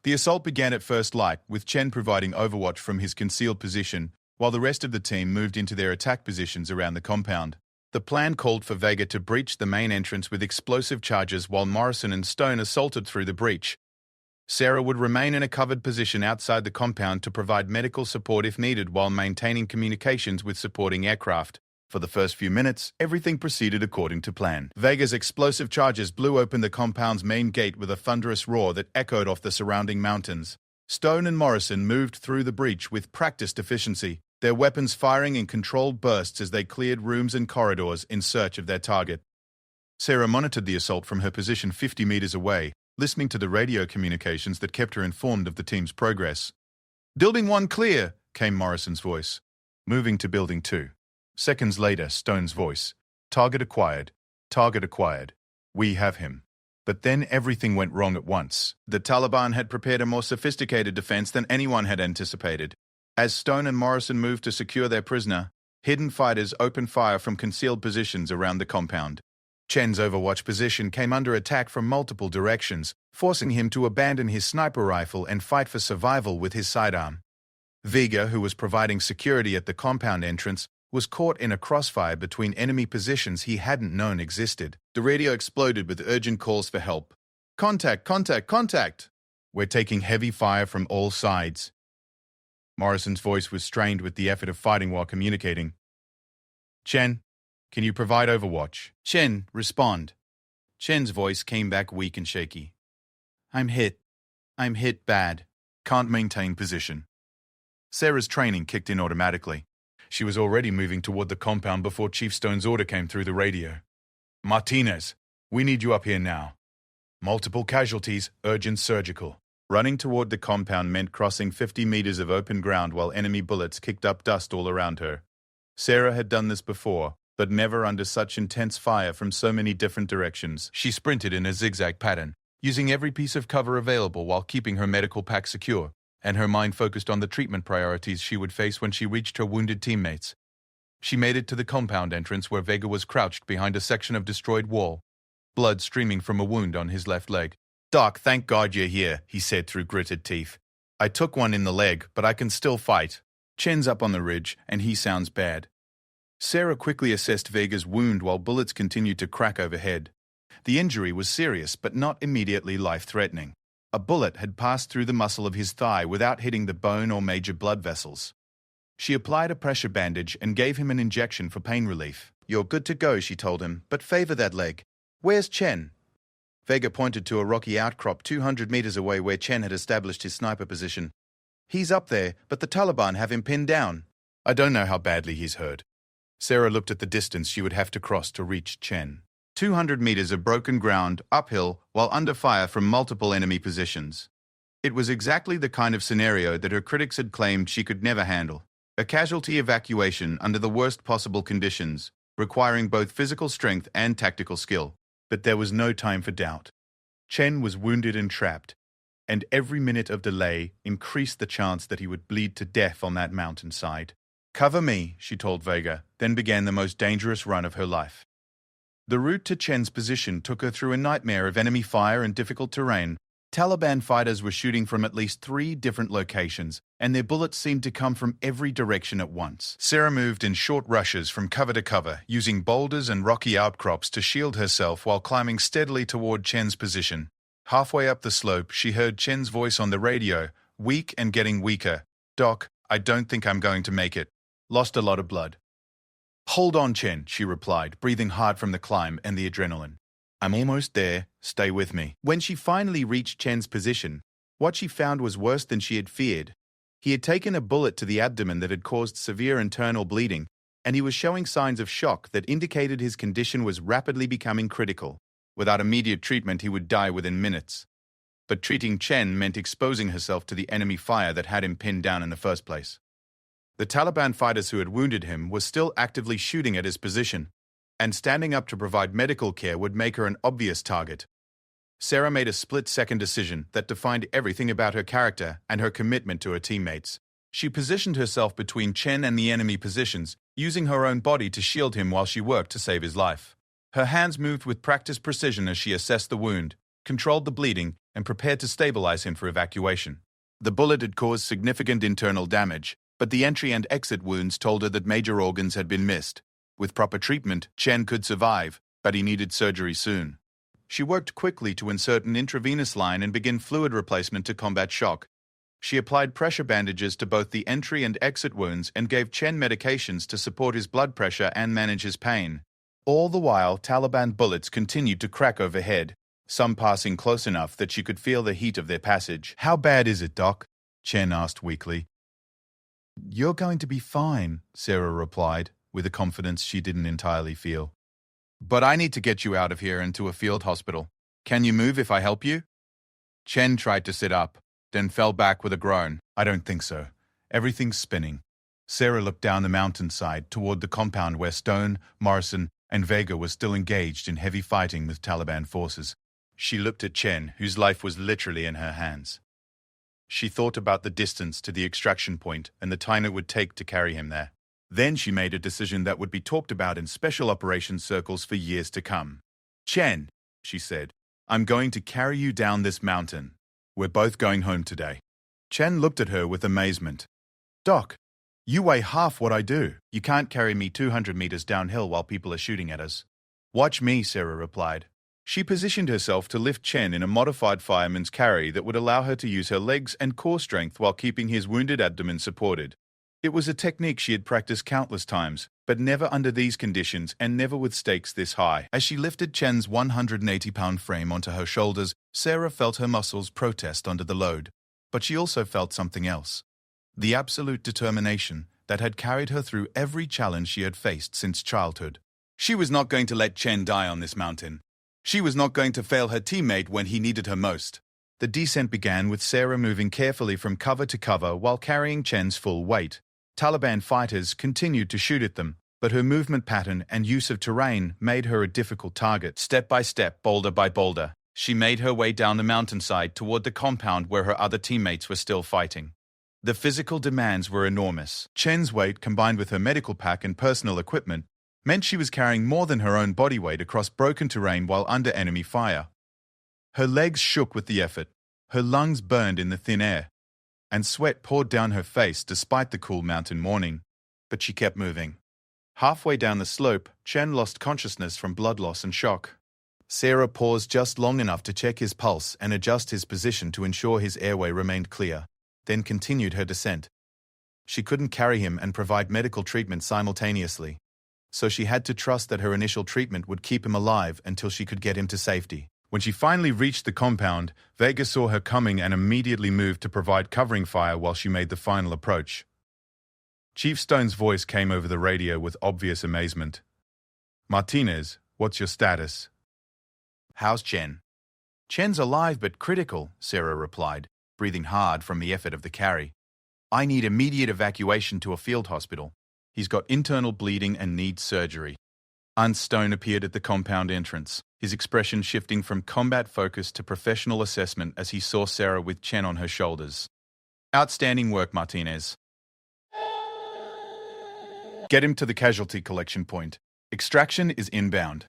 The assault began at first light, with Chen providing overwatch from his concealed position, while the rest of the team moved into their attack positions around the compound. The plan called for Vega to breach the main entrance with explosive charges while Morrison and Stone assaulted through the breach. Sarah would remain in a covered position outside the compound to provide medical support if needed while maintaining communications with supporting aircraft. For the first few minutes, everything proceeded according to plan. Vega's explosive charges blew open the compound's main gate with a thunderous roar that echoed off the surrounding mountains. Stone and Morrison moved through the breach with practiced efficiency, their weapons firing in controlled bursts as they cleared rooms and corridors in search of their target. Sarah monitored the assault from her position 50 meters away, listening to the radio communications that kept her informed of the team's progress. "Building 1 clear," came Morrison's voice. "Moving to Building 2. Seconds later, Stone's voice. "Target acquired. Target acquired. We have him." But then everything went wrong at once. The Taliban had prepared a more sophisticated defense than anyone had anticipated. As Stone and Morrison moved to secure their prisoner, hidden fighters opened fire from concealed positions around the compound. Chen's overwatch position came under attack from multiple directions, forcing him to abandon his sniper rifle and fight for survival with his sidearm. Vega, who was providing security at the compound entrance, was caught in a crossfire between enemy positions he hadn't known existed. The radio exploded with urgent calls for help. "Contact, contact, contact! We're taking heavy fire from all sides." Morrison's voice was strained with the effort of fighting while communicating. "Chen, can you provide overwatch?" "Chen, respond." Chen's voice came back weak and shaky. I'm hit bad. Can't maintain position." Sarah's training kicked in automatically. She was already moving toward the compound before Chief Stone's order came through the radio. "Martinez, we need you up here now. Multiple casualties, urgent surgical." Running toward the compound meant crossing 50 meters of open ground while enemy bullets kicked up dust all around her. Sarah had done this before, but never under such intense fire from so many different directions. She sprinted in a zigzag pattern, using every piece of cover available while keeping her medical pack secure, and her mind focused on the treatment priorities she would face when she reached her wounded teammates. She made it to the compound entrance where Vega was crouched behind a section of destroyed wall, blood streaming from a wound on his left leg. "Doc, thank God you're here," he said through gritted teeth. "I took one in the leg, but I can still fight. Chen's up on the ridge, and he sounds bad." Sarah quickly assessed Vega's wound while bullets continued to crack overhead. The injury was serious, but not immediately life-threatening. A bullet had passed through the muscle of his thigh without hitting the bone or major blood vessels. She applied a pressure bandage and gave him an injection for pain relief. "You're good to go," she told him, "but favor that leg." "Where's Chen?" Vega pointed to a rocky outcrop 200 meters away where Chen had established his sniper position. "He's up there, but the Taliban have him pinned down." "I don't know how badly he's hurt." Sarah looked at the distance she would have to cross to reach Chen. 200 meters of broken ground, uphill, while under fire from multiple enemy positions. It was exactly the kind of scenario that her critics had claimed she could never handle. A casualty evacuation under the worst possible conditions, requiring both physical strength and tactical skill. But there was no time for doubt. Chen was wounded and trapped, and every minute of delay increased the chance that he would bleed to death on that mountainside. "Cover me," she told Vega, then began the most dangerous run of her life. The route to Chen's position took her through a nightmare of enemy fire and difficult terrain. Taliban fighters were shooting from at least 3 different locations, and their bullets seemed to come from every direction at once. Sarah moved in short rushes from cover to cover, using boulders and rocky outcrops to shield herself while climbing steadily toward Chen's position. Halfway up the slope, she heard Chen's voice on the radio, weak and getting weaker. "Doc, I don't think I'm going to make it. Lost a lot of blood." "Hold on, Chen," she replied, breathing hard from the climb and the adrenaline. "I'm almost there. Stay with me." When she finally reached Chen's position, what she found was worse than she had feared. He had taken a bullet to the abdomen that had caused severe internal bleeding, and he was showing signs of shock that indicated his condition was rapidly becoming critical. Without immediate treatment, he would die within minutes. But treating Chen meant exposing herself to the enemy fire that had him pinned down in the first place. The Taliban fighters who had wounded him were still actively shooting at his position, and standing up to provide medical care would make her an obvious target. Sarah made a split-second decision that defined everything about her character and her commitment to her teammates. She positioned herself between Chen and the enemy positions, using her own body to shield him while she worked to save his life. Her hands moved with practiced precision as she assessed the wound, controlled the bleeding, and prepared to stabilize him for evacuation. The bullet had caused significant internal damage, but the entry and exit wounds told her that major organs had been missed. With proper treatment, Chen could survive, but he needed surgery soon. She worked quickly to insert an intravenous line and begin fluid replacement to combat shock. She applied pressure bandages to both the entry and exit wounds and gave Chen medications to support his blood pressure and manage his pain. All the while, Taliban bullets continued to crack overhead, some passing close enough that she could feel the heat of their passage. "How bad is it, Doc?" Chen asked weakly. "You're going to be fine," Sarah replied, with a confidence she didn't entirely feel. "But I need to get you out of here and to a field hospital. Can you move if I help you?" Chen tried to sit up, then fell back with a groan. "I don't think so. Everything's spinning." Sarah looked down the mountainside toward the compound where Stone, Morrison, and Vega were still engaged in heavy fighting with Taliban forces. She looked at Chen, whose life was literally in her hands. She thought about the distance to the extraction point and the time it would take to carry him there. Then she made a decision that would be talked about in special operations circles for years to come. "Chen," she said, "I'm going to carry you down this mountain. We're both going home today." Chen looked at her with amazement. "Doc, you weigh half what I do. You can't carry me 200 meters downhill while people are shooting at us." "Watch me," Sarah replied. She positioned herself to lift Chen in a modified fireman's carry that would allow her to use her legs and core strength while keeping his wounded abdomen supported. It was a technique she had practiced countless times, but never under these conditions and never with stakes this high. As she lifted Chen's 180-pound frame onto her shoulders, Sarah felt her muscles protest under the load. But she also felt something else. The absolute determination that had carried her through every challenge she had faced since childhood. She was not going to let Chen die on this mountain. She was not going to fail her teammate when he needed her most. The descent began with Sarah moving carefully from cover to cover while carrying Chen's full weight. Taliban fighters continued to shoot at them, but her movement pattern and use of terrain made her a difficult target. Step by step, boulder by boulder, she made her way down the mountainside toward the compound where her other teammates were still fighting. The physical demands were enormous. Chen's weight, combined with her medical pack and personal equipment, meant she was carrying more than her own body weight across broken terrain while under enemy fire. Her legs shook with the effort, her lungs burned in the thin air, and sweat poured down her face despite the cool mountain morning. But she kept moving. Halfway down the slope, Chen lost consciousness from blood loss and shock. Sarah paused just long enough to check his pulse and adjust his position to ensure his airway remained clear, then continued her descent. She couldn't carry him and provide medical treatment simultaneously, so she had to trust that her initial treatment would keep him alive until she could get him to safety. When she finally reached the compound, Vega saw her coming and immediately moved to provide covering fire while she made the final approach. Chief Stone's voice came over the radio with obvious amazement. "Martinez, what's your status?" "How's Chen?" "Chen's alive but critical," Sarah replied, breathing hard from the effort of the carry. "I need immediate evacuation to a field hospital. He's got internal bleeding and needs surgery." Stone appeared at the compound entrance, his expression shifting from combat focus to professional assessment as he saw Sarah with Chen on her shoulders. "Outstanding work, Martinez. Get him to the casualty collection point. Extraction is inbound."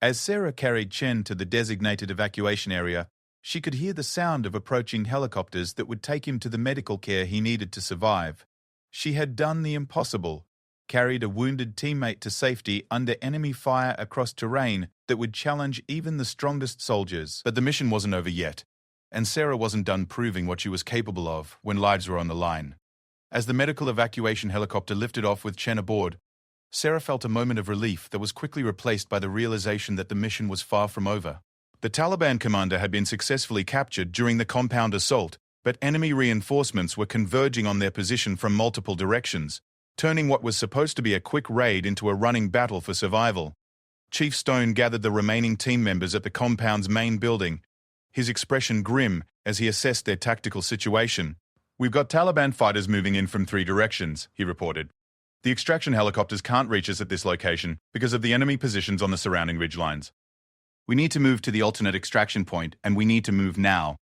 As Sarah carried Chen to the designated evacuation area, she could hear the sound of approaching helicopters that would take him to the medical care he needed to survive. She had done the impossible, carried a wounded teammate to safety under enemy fire across terrain that would challenge even the strongest soldiers. But the mission wasn't over yet, and Sarah wasn't done proving what she was capable of when lives were on the line. As the medical evacuation helicopter lifted off with Chen aboard, Sarah felt a moment of relief that was quickly replaced by the realization that the mission was far from over. The Taliban commander had been successfully captured during the compound assault, but enemy reinforcements were converging on their position from multiple directions, turning what was supposed to be a quick raid into a running battle for survival. Chief Stone gathered the remaining team members at the compound's main building, his expression grim as he assessed their tactical situation. "We've got Taliban fighters moving in from 3 directions," he reported. "The extraction helicopters can't reach us at this location because of the enemy positions on the surrounding ridgelines. We need to move to the alternate extraction point, and we need to move now."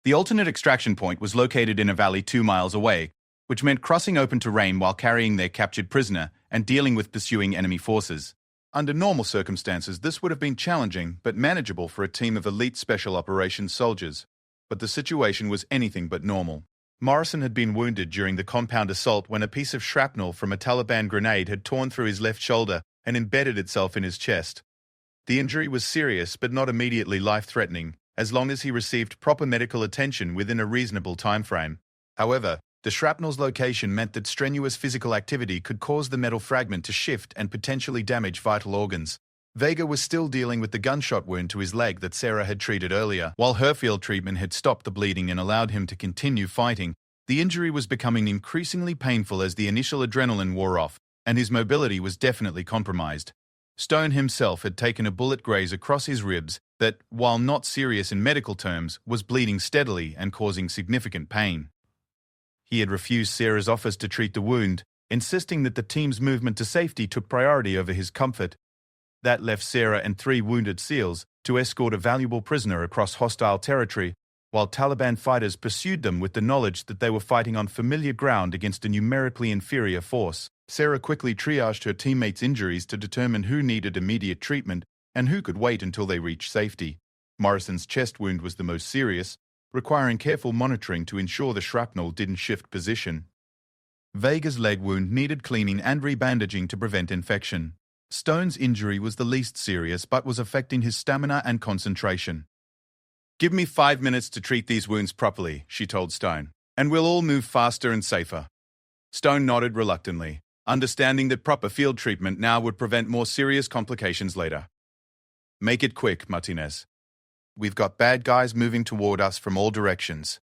The alternate extraction point was located in a valley 2 miles away, which meant crossing open terrain while carrying their captured prisoner and dealing with pursuing enemy forces. Under normal circumstances, this would have been challenging but manageable for a team of elite special operations soldiers. But the situation was anything but normal. Morrison had been wounded during the compound assault when a piece of shrapnel from a Taliban grenade had torn through his left shoulder and embedded itself in his chest. The injury was serious but not immediately life-threatening, as long as he received proper medical attention within a reasonable time frame. However, the shrapnel's location meant that strenuous physical activity could cause the metal fragment to shift and potentially damage vital organs. Vega was still dealing with the gunshot wound to his leg that Sarah had treated earlier. While her field treatment had stopped the bleeding and allowed him to continue fighting, the injury was becoming increasingly painful as the initial adrenaline wore off, and his mobility was definitely compromised. Stone himself had taken a bullet graze across his ribs that, while not serious in medical terms, was bleeding steadily and causing significant pain. He had refused Sarah's offers to treat the wound, insisting that the team's movement to safety took priority over his comfort. That left Sarah and 3 wounded SEALs to escort a valuable prisoner across hostile territory, while Taliban fighters pursued them with the knowledge that they were fighting on familiar ground against a numerically inferior force. Sarah quickly triaged her teammates' injuries to determine who needed immediate treatment and who could wait until they reached safety. Morrison's chest wound was the most serious, requiring careful monitoring to ensure the shrapnel didn't shift position. Vega's leg wound needed cleaning and rebandaging to prevent infection. Stone's injury was the least serious but was affecting his stamina and concentration. "Give me 5 minutes to treat these wounds properly," she told Stone, "and we'll all move faster and safer." Stone nodded reluctantly, understanding that proper field treatment now would prevent more serious complications later. "Make it quick, Martinez. We've got bad guys moving toward us from all directions."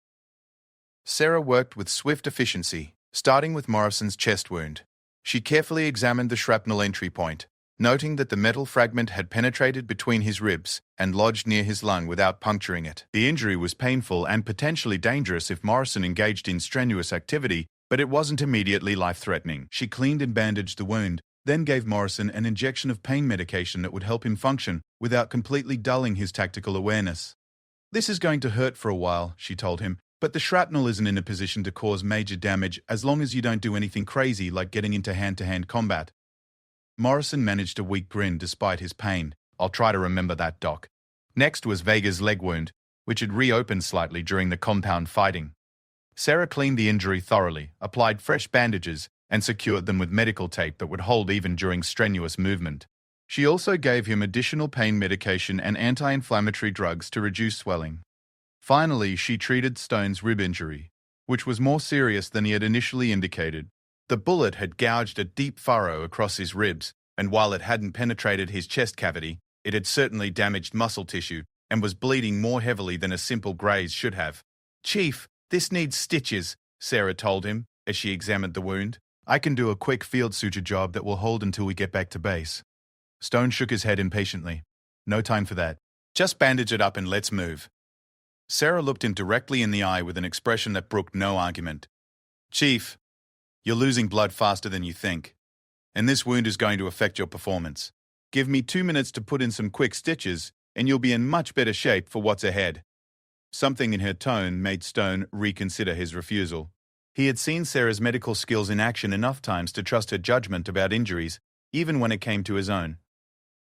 Sarah worked with swift efficiency, starting with Morrison's chest wound. She carefully examined the shrapnel entry point, noting that the metal fragment had penetrated between his ribs and lodged near his lung without puncturing it. The injury was painful and potentially dangerous if Morrison engaged in strenuous activity, but it wasn't immediately life-threatening. She cleaned and bandaged the wound, then gave Morrison an injection of pain medication that would help him function without completely dulling his tactical awareness. "This is going to hurt for a while," she told him, "but the shrapnel isn't in a position to cause major damage as long as you don't do anything crazy like getting into hand-to-hand combat." Morrison managed a weak grin despite his pain. "I'll try to remember that, Doc." Next was Vega's leg wound, which had reopened slightly during the compound fighting. Sarah cleaned the injury thoroughly, applied fresh bandages, and secured them with medical tape that would hold even during strenuous movement. She also gave him additional pain medication and anti-inflammatory drugs to reduce swelling. Finally, she treated Stone's rib injury, which was more serious than he had initially indicated. The bullet had gouged a deep furrow across his ribs, and while it hadn't penetrated his chest cavity, it had certainly damaged muscle tissue and was bleeding more heavily than a simple graze should have. "Chief, this needs stitches," Sarah told him as she examined the wound. "I can do a quick field suture job that will hold until we get back to base." Stone shook his head impatiently. "No time for that. Just bandage it up and let's move." Sarah looked him directly in the eye with an expression that brooked no argument. "Chief, you're losing blood faster than you think, and this wound is going to affect your performance. Give me 2 minutes to put in some quick stitches, and you'll be in much better shape for what's ahead." Something in her tone made Stone reconsider his refusal. He had seen Sarah's medical skills in action enough times to trust her judgment about injuries, even when it came to his own.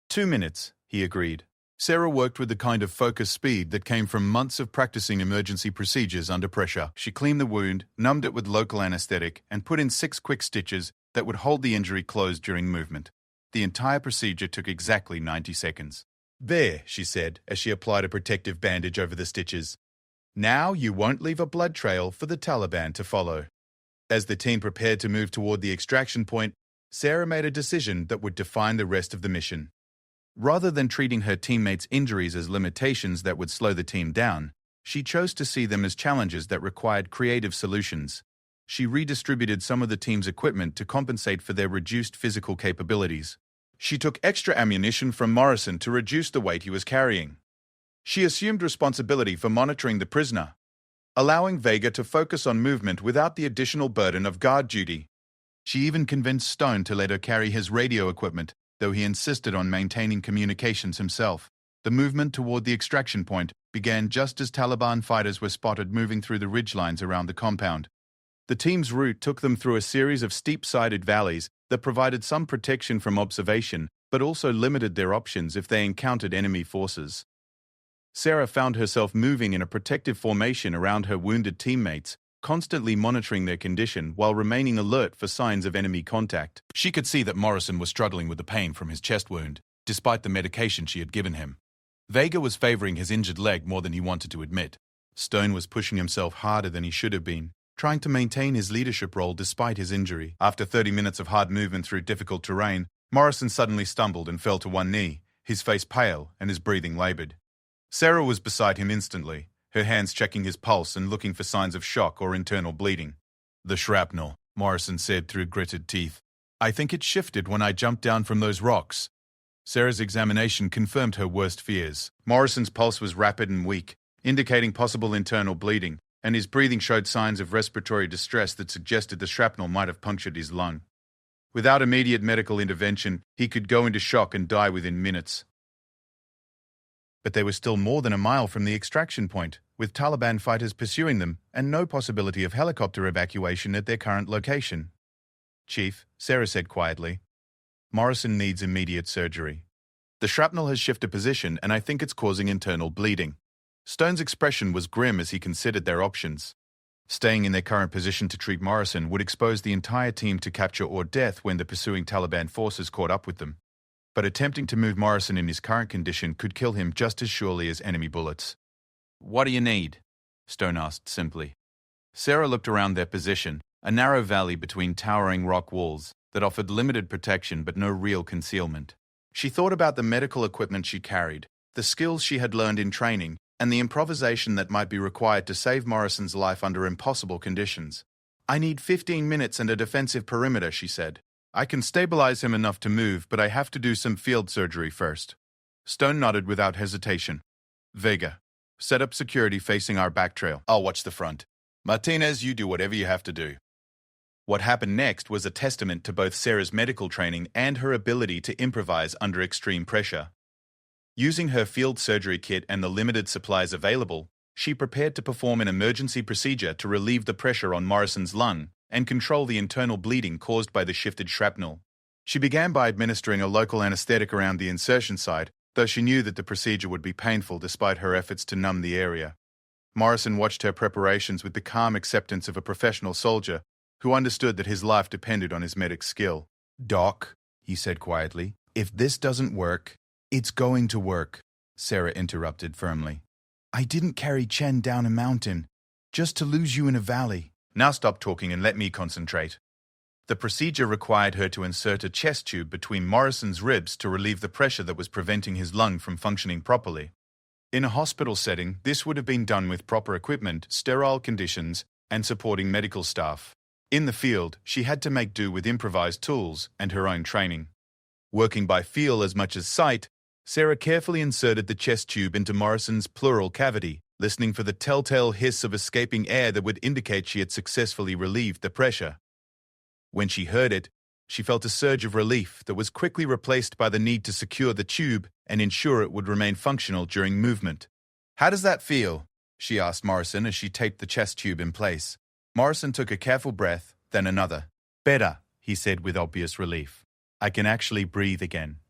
2 minutes, he agreed. Sarah worked with the kind of focused speed that came from months of practicing emergency procedures under pressure. She cleaned the wound, numbed it with local anesthetic, and put in 6 quick stitches that would hold the injury closed during movement. The entire procedure took exactly 90 seconds. "There," she said, as she applied a protective bandage over the stitches. "Now you won't leave a blood trail for the Taliban to follow." As the team prepared to move toward the extraction point, Sarah made a decision that would define the rest of the mission. Rather than treating her teammates' injuries as limitations that would slow the team down, she chose to see them as challenges that required creative solutions. She redistributed some of the team's equipment to compensate for their reduced physical capabilities. She took extra ammunition from Morrison to reduce the weight he was carrying. She assumed responsibility for monitoring the prisoner, allowing Vega to focus on movement without the additional burden of guard duty. She even convinced Stone to let her carry his radio equipment, though he insisted on maintaining communications himself. The movement toward the extraction point began just as Taliban fighters were spotted moving through the ridgelines around the compound. The team's route took them through a series of steep-sided valleys that provided some protection from observation, but also limited their options if they encountered enemy forces. Sarah found herself moving in a protective formation around her wounded teammates, constantly monitoring their condition while remaining alert for signs of enemy contact. She could see that Morrison was struggling with the pain from his chest wound, despite the medication she had given him. Vega was favoring his injured leg more than he wanted to admit. Stone was pushing himself harder than he should have been, trying to maintain his leadership role despite his injury. After 30 minutes of hard movement through difficult terrain, Morrison suddenly stumbled and fell to one knee, his face pale and his breathing labored. Sarah was beside him instantly, her hands checking his pulse and looking for signs of shock or internal bleeding. "The shrapnel," Morrison said through gritted teeth. "I think it shifted when I jumped down from those rocks." Sarah's examination confirmed her worst fears. Morrison's pulse was rapid and weak, indicating possible internal bleeding, and his breathing showed signs of respiratory distress that suggested the shrapnel might have punctured his lung. Without immediate medical intervention, he could go into shock and die within minutes. But they were still more than a mile from the extraction point, with Taliban fighters pursuing them and no possibility of helicopter evacuation at their current location. "Chief," Sarah said quietly, "Morrison needs immediate surgery. The shrapnel has shifted position and I think it's causing internal bleeding." Stone's expression was grim as he considered their options. Staying in their current position to treat Morrison would expose the entire team to capture or death when the pursuing Taliban forces caught up with them. But attempting to move Morrison in his current condition could kill him just as surely as enemy bullets. "What do you need?" Stone asked simply. Sarah looked around their position, a narrow valley between towering rock walls that offered limited protection but no real concealment. She thought about the medical equipment she carried, the skills she had learned in training, and the improvisation that might be required to save Morrison's life under impossible conditions. "I need 15 minutes and a defensive perimeter," she said. "I can stabilize him enough to move, but I have to do some field surgery first." Stone nodded without hesitation. "Vega, set up security facing our back trail. I'll watch the front. Martinez, you do whatever you have to do." What happened next was a testament to both Sarah's medical training and her ability to improvise under extreme pressure. Using her field surgery kit and the limited supplies available, she prepared to perform an emergency procedure to relieve the pressure on Morrison's lung and control the internal bleeding caused by the shifted shrapnel. She began by administering a local anesthetic around the insertion site, though she knew that the procedure would be painful despite her efforts to numb the area. Morrison watched her preparations with the calm acceptance of a professional soldier who understood that his life depended on his medic's skill. "Doc," he said quietly, "if this doesn't work, it's going to work," Sarah interrupted firmly. "I didn't carry Chen down a mountain, just to lose you in a valley." "Now stop talking and let me concentrate." The procedure required her to insert a chest tube between Morrison's ribs to relieve the pressure that was preventing his lung from functioning properly. In a hospital setting, this would have been done with proper equipment, sterile conditions, and supporting medical staff. In the field, she had to make do with improvised tools and her own training. Working by feel as much as sight, Sarah carefully inserted the chest tube into Morrison's pleural cavity, listening for the telltale hiss of escaping air that would indicate she had successfully relieved the pressure. When she heard it, she felt a surge of relief that was quickly replaced by the need to secure the tube and ensure it would remain functional during movement. "How does that feel?" she asked Morrison as she taped the chest tube in place. Morrison took a careful breath, then another. "Better," he said with obvious relief. "I can actually breathe again."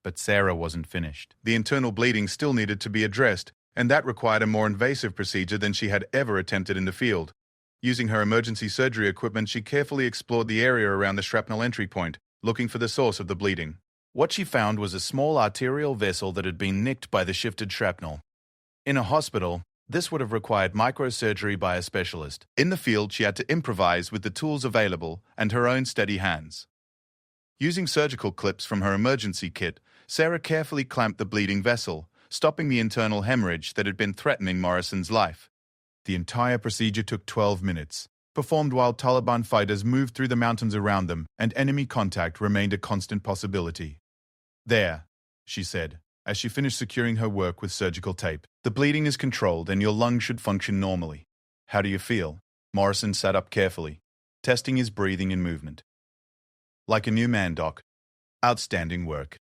But Sarah wasn't finished. The internal bleeding still needed to be addressed, and that required a more invasive procedure than she had ever attempted in the field. Using her emergency surgery equipment, she carefully explored the area around the shrapnel entry point, looking for the source of the bleeding. What she found was a small arterial vessel that had been nicked by the shifted shrapnel. In a hospital, this would have required microsurgery by a specialist. In the field, she had to improvise with the tools available and her own steady hands. Using surgical clips from her emergency kit, Sarah carefully clamped the bleeding vessel, stopping the internal hemorrhage that had been threatening Morrison's life. The entire procedure took 12 minutes, performed while Taliban fighters moved through the mountains around them, and enemy contact remained a constant possibility. "There," she said, as she finished securing her work with surgical tape. "The bleeding is controlled and your lungs should function normally. How do you feel?" Morrison sat up carefully, testing his breathing and movement. "Like a new man, Doc. Outstanding work."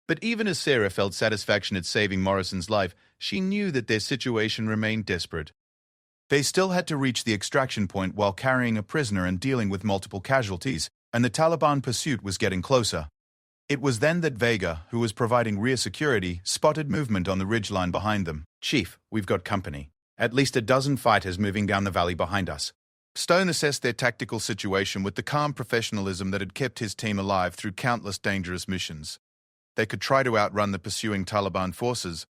But even as Sarah felt satisfaction at saving Morrison's life, she knew that their situation remained desperate. They still had to reach the extraction point while carrying a prisoner and dealing with multiple casualties, and the Taliban pursuit was getting closer. It was then that Vega, who was providing rear security, spotted movement on the ridgeline behind them. "Chief, we've got company. At least a dozen fighters moving down the valley behind us." Stone assessed their tactical situation with the calm professionalism that had kept his team alive through countless dangerous missions. They could try to outrun the pursuing Taliban forces,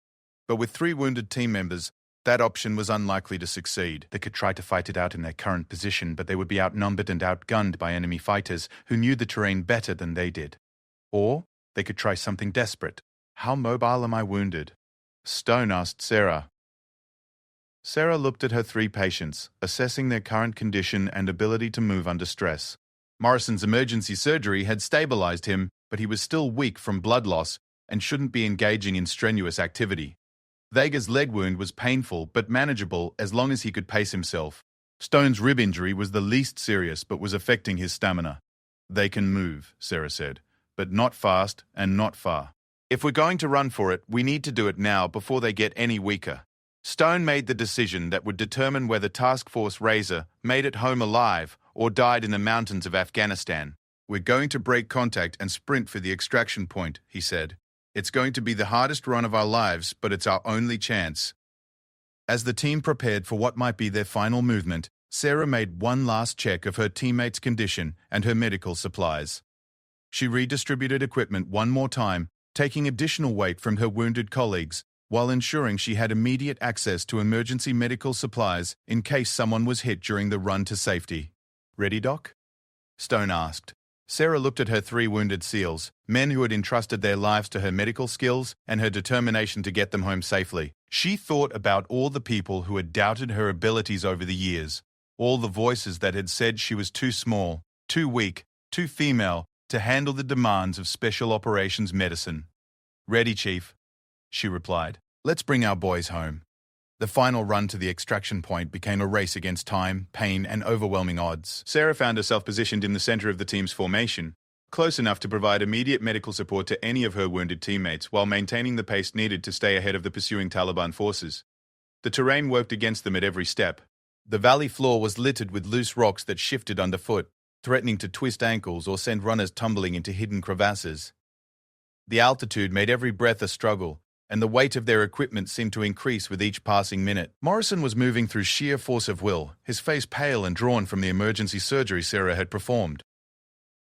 but with 3 wounded team members, that option was unlikely to succeed. They could try to fight it out in their current position, but they would be outnumbered and outgunned by enemy fighters who knew the terrain better than they did. Or they could try something desperate. "How mobile am I wounded?" Stone asked Sarah. Sarah looked at her 3 patients, assessing their current condition and ability to move under stress. Morrison's emergency surgery had stabilized him, but he was still weak from blood loss and shouldn't be engaging in strenuous activity. Vega's leg wound was painful but manageable as long as he could pace himself. Stone's rib injury was the least serious but was affecting his stamina. "They can move," Sarah said, "but not fast and not far. If we're going to run for it, we need to do it now before they get any weaker." Stone made the decision that would determine whether Task Force Razor made it home alive or died in the mountains of Afghanistan. "We're going to break contact and sprint for the extraction point," he said. "It's going to be the hardest run of our lives, but it's our only chance." As the team prepared for what might be their final movement, Sarah made one last check of her teammates' condition and her medical supplies. She redistributed equipment one more time, taking additional weight from her wounded colleagues, while ensuring she had immediate access to emergency medical supplies in case someone was hit during the run to safety. "Ready, Doc?" Stone asked. Sarah looked at her 3 wounded SEALs, men who had entrusted their lives to her medical skills and her determination to get them home safely. She thought about all the people who had doubted her abilities over the years, all the voices that had said she was too small, too weak, too female to handle the demands of special operations medicine. "Ready, Chief," she replied. "Let's bring our boys home." The final run to the extraction point became a race against time, pain, and overwhelming odds. Sarah found herself positioned in the center of the team's formation, close enough to provide immediate medical support to any of her wounded teammates while maintaining the pace needed to stay ahead of the pursuing Taliban forces. The terrain worked against them at every step. The valley floor was littered with loose rocks that shifted underfoot, threatening to twist ankles or send runners tumbling into hidden crevasses. The altitude made every breath a struggle, and the weight of their equipment seemed to increase with each passing minute. Morrison was moving through sheer force of will, his face pale and drawn from the emergency surgery Sarah had performed.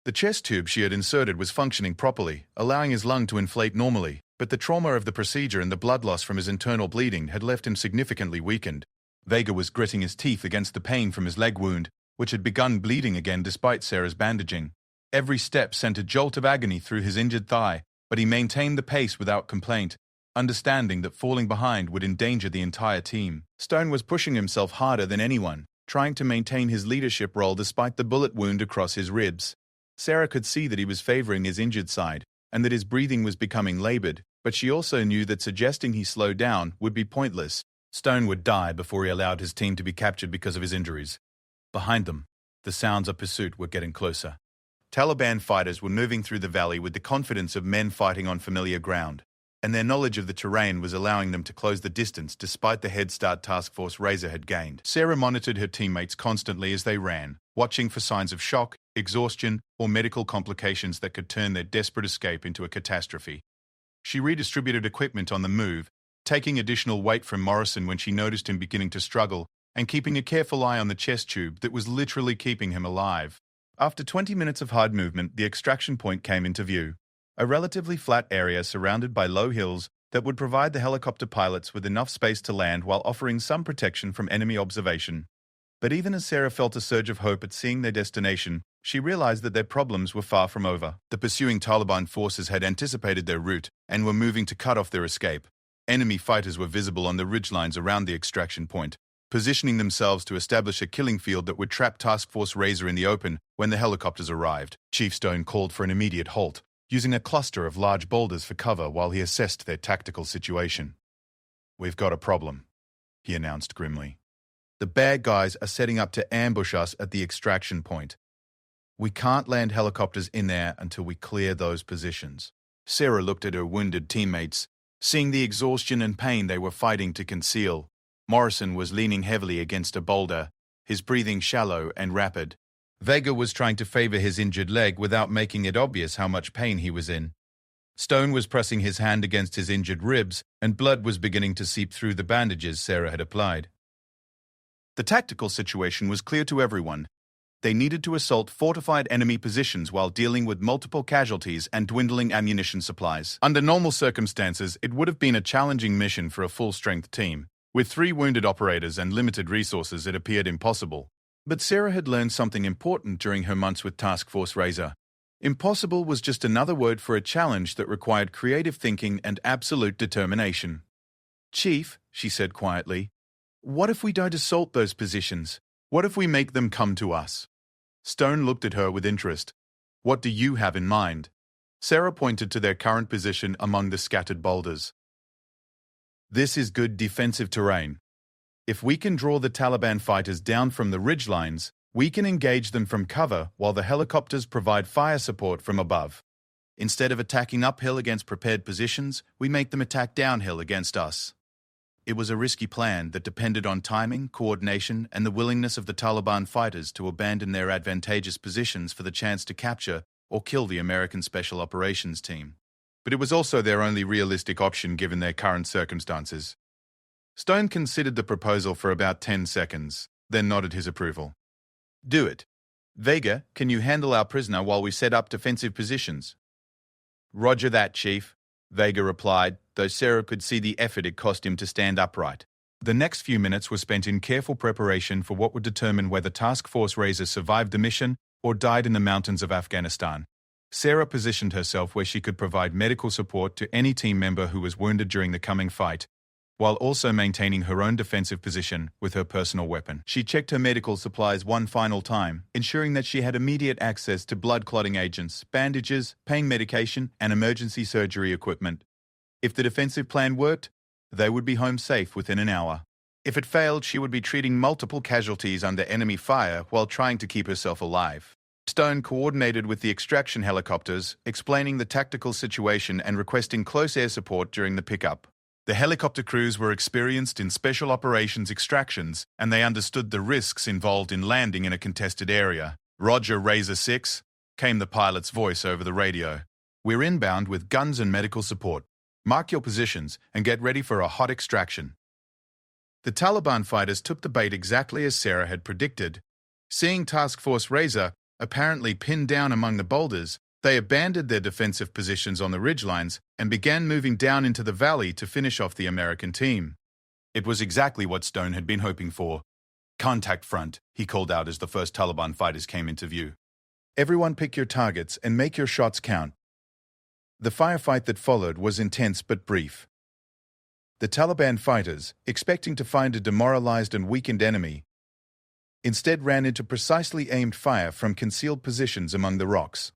The chest tube she had inserted was functioning properly, allowing his lung to inflate normally, but the trauma of the procedure and the blood loss from his internal bleeding had left him significantly weakened. Vega was gritting his teeth against the pain from his leg wound, which had begun bleeding again despite Sarah's bandaging. Every step sent a jolt of agony through his injured thigh, but he maintained the pace without complaint, understanding that falling behind would endanger the entire team. Stone was pushing himself harder than anyone, trying to maintain his leadership role despite the bullet wound across his ribs. Sarah could see that he was favoring his injured side, and that his breathing was becoming labored, but she also knew that suggesting he slow down would be pointless. Stone would die before he allowed his team to be captured because of his injuries. Behind them, the sounds of pursuit were getting closer. Taliban fighters were moving through the valley with the confidence of men fighting on familiar ground, and their knowledge of the terrain was allowing them to close the distance despite the head start Task Force Razor had gained. Sarah monitored her teammates constantly as they ran, watching for signs of shock, exhaustion, or medical complications that could turn their desperate escape into a catastrophe. She redistributed equipment on the move, taking additional weight from Morrison when she noticed him beginning to struggle, and keeping a careful eye on the chest tube that was literally keeping him alive. After 20 minutes of hard movement, the extraction point came into view, a relatively flat area surrounded by low hills that would provide the helicopter pilots with enough space to land while offering some protection from enemy observation. But even as Sarah felt a surge of hope at seeing their destination, she realized that their problems were far from over. The pursuing Taliban forces had anticipated their route and were moving to cut off their escape. Enemy fighters were visible on the ridgelines around the extraction point, positioning themselves to establish a killing field that would trap Task Force Razor in the open when the helicopters arrived. Chief Stone called for an immediate halt, using a cluster of large boulders for cover while he assessed their tactical situation. "We've got a problem," he announced grimly. "The bad guys are setting up to ambush us at the extraction point. We can't land helicopters in there until we clear those positions." Sarah looked at her wounded teammates, seeing the exhaustion and pain they were fighting to conceal. Morrison was leaning heavily against a boulder, his breathing shallow and rapid. Vega was trying to favor his injured leg without making it obvious how much pain he was in. Stone was pressing his hand against his injured ribs, and blood was beginning to seep through the bandages Sarah had applied. The tactical situation was clear to everyone. They needed to assault fortified enemy positions while dealing with multiple casualties and dwindling ammunition supplies. Under normal circumstances, it would have been a challenging mission for a full-strength team. With 3 wounded operators and limited resources, it appeared impossible. But Sarah had learned something important during her months with Task Force Razor. Impossible was just another word for a challenge that required creative thinking and absolute determination. "Chief," she said quietly, "what if we don't assault those positions? What if we make them come to us?" Stone looked at her with interest. "What do you have in mind?" Sarah pointed to their current position among the scattered boulders. "This is good defensive terrain. If we can draw the Taliban fighters down from the ridgelines, we can engage them from cover while the helicopters provide fire support from above. Instead of attacking uphill against prepared positions, we make them attack downhill against us." It was a risky plan that depended on timing, coordination, and the willingness of the Taliban fighters to abandon their advantageous positions for the chance to capture or kill the American Special Operations Team. But it was also their only realistic option given their current circumstances. Stone considered the proposal for about 10 seconds, then nodded his approval. "Do it. Vega, can you handle our prisoner while we set up defensive positions?" "Roger that, Chief," Vega replied, though Sarah could see the effort it cost him to stand upright. The next few minutes were spent in careful preparation for what would determine whether Task Force Razor survived the mission or died in the mountains of Afghanistan. Sarah positioned herself where she could provide medical support to any team member who was wounded during the coming fight, while also maintaining her own defensive position with her personal weapon. She checked her medical supplies one final time, ensuring that she had immediate access to blood-clotting agents, bandages, pain medication, and emergency surgery equipment. If the defensive plan worked, they would be home safe within an hour. If it failed, she would be treating multiple casualties under enemy fire while trying to keep herself alive. Stone coordinated with the extraction helicopters, explaining the tactical situation and requesting close air support during the pickup. The helicopter crews were experienced in special operations extractions, and they understood the risks involved in landing in a contested area. "Roger, Razor 6, came the pilot's voice over the radio. "We're inbound with guns and medical support. Mark your positions and get ready for a hot extraction." The Taliban fighters took the bait exactly as Sarah had predicted. Seeing Task Force Razor apparently pinned down among the boulders, they abandoned their defensive positions on the ridgelines and began moving down into the valley to finish off the American team. It was exactly what Stone had been hoping for. "Contact front," he called out as the first Taliban fighters came into view. "Everyone pick your targets and make your shots count." The firefight that followed was intense but brief. The Taliban fighters, expecting to find a demoralized and weakened enemy, instead ran into precisely aimed fire from concealed positions among the rocks.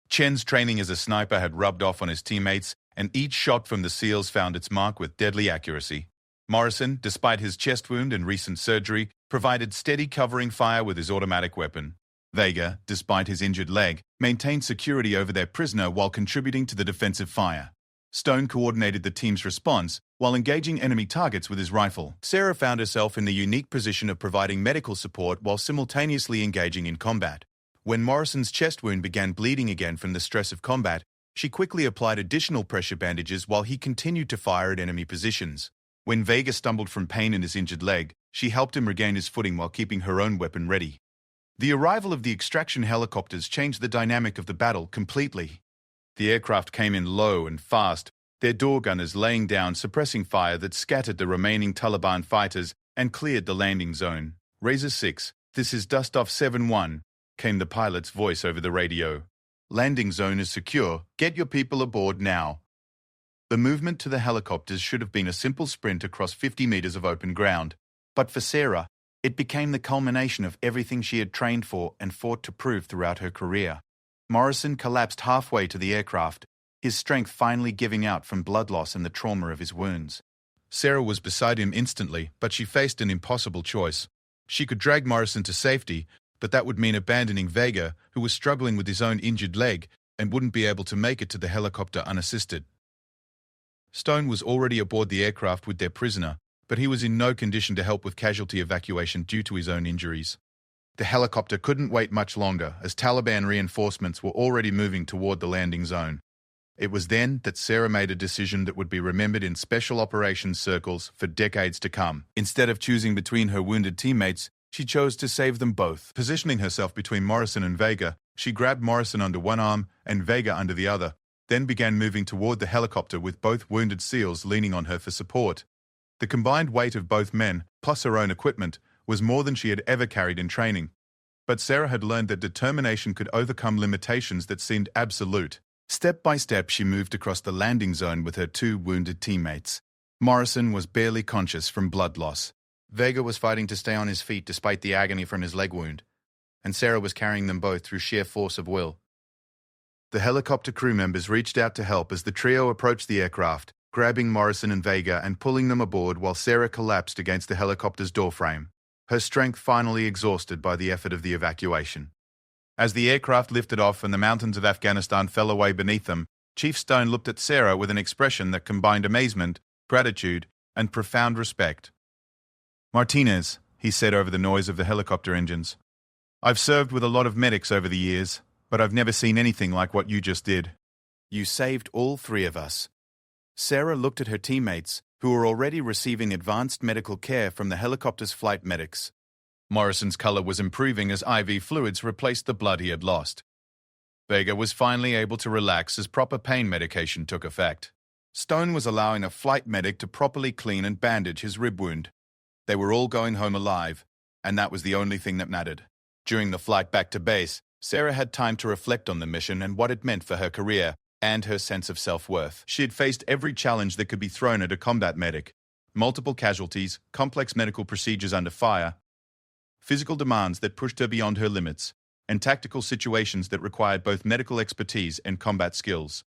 Chen's training as a sniper had rubbed off on his teammates, and each shot from the SEALs found its mark with deadly accuracy. Morrison, despite his chest wound and recent surgery, provided steady covering fire with his automatic weapon. Vega, despite his injured leg, maintained security over their prisoner while contributing to the defensive fire. Stone coordinated the team's response while engaging enemy targets with his rifle. Sarah found herself in the unique position of providing medical support while simultaneously engaging in combat. When Morrison's chest wound began bleeding again from the stress of combat, she quickly applied additional pressure bandages while he continued to fire at enemy positions. When Vega stumbled from pain in his injured leg, she helped him regain his footing while keeping her own weapon ready. The arrival of the extraction helicopters changed the dynamic of the battle completely. The aircraft came in low and fast, their door gunners laying down suppressing fire that scattered the remaining Taliban fighters and cleared the landing zone. "Razor 6, this is Dustoff 7-1, came the pilot's voice over the radio. "Landing zone is secure. Get your people aboard now." The movement to the helicopters should have been a simple sprint across 50 meters of open ground. But for Sarah, it became the culmination of everything she had trained for and fought to prove throughout her career. Morrison collapsed halfway to the aircraft, his strength finally giving out from blood loss and the trauma of his wounds. Sarah was beside him instantly, but she faced an impossible choice. She could drag Morrison to safety, but that would mean abandoning Vega, who was struggling with his own injured leg and wouldn't be able to make it to the helicopter unassisted. Stone was already aboard the aircraft with their prisoner, but he was in no condition to help with casualty evacuation due to his own injuries. The helicopter couldn't wait much longer, as Taliban reinforcements were already moving toward the landing zone. It was then that Sarah made a decision that would be remembered in special operations circles for decades to come. Instead of choosing between her wounded teammates, she chose to save them both. Positioning herself between Morrison and Vega, she grabbed Morrison under one arm and Vega under the other, then began moving toward the helicopter with both wounded SEALs leaning on her for support. The combined weight of both men, plus her own equipment, was more than she had ever carried in training. But Sarah had learned that determination could overcome limitations that seemed absolute. Step by step, she moved across the landing zone with her two wounded teammates. Morrison was barely conscious from blood loss. Vega was fighting to stay on his feet despite the agony from his leg wound, and Sarah was carrying them both through sheer force of will. The helicopter crew members reached out to help as the trio approached the aircraft, grabbing Morrison and Vega and pulling them aboard while Sarah collapsed against the helicopter's doorframe, her strength finally exhausted by the effort of the evacuation. As the aircraft lifted off and the mountains of Afghanistan fell away beneath them, Chief Stone looked at Sarah with an expression that combined amazement, gratitude, and profound respect. "Martinez," he said over the noise of the helicopter engines, "I've served with a lot of medics over the years, but I've never seen anything like what you just did. You saved all three of us." Sarah looked at her teammates, who were already receiving advanced medical care from the helicopter's flight medics. Morrison's color was improving as IV fluids replaced the blood he had lost. Vega was finally able to relax as proper pain medication took effect. Stone was allowing a flight medic to properly clean and bandage his rib wound. They were all going home alive, and that was the only thing that mattered. During the flight back to base, Sarah had time to reflect on the mission and what it meant for her career and her sense of self-worth. She had faced every challenge that could be thrown at a combat medic: multiple casualties, complex medical procedures under fire, physical demands that pushed her beyond her limits, and tactical situations that required both medical expertise and combat skills.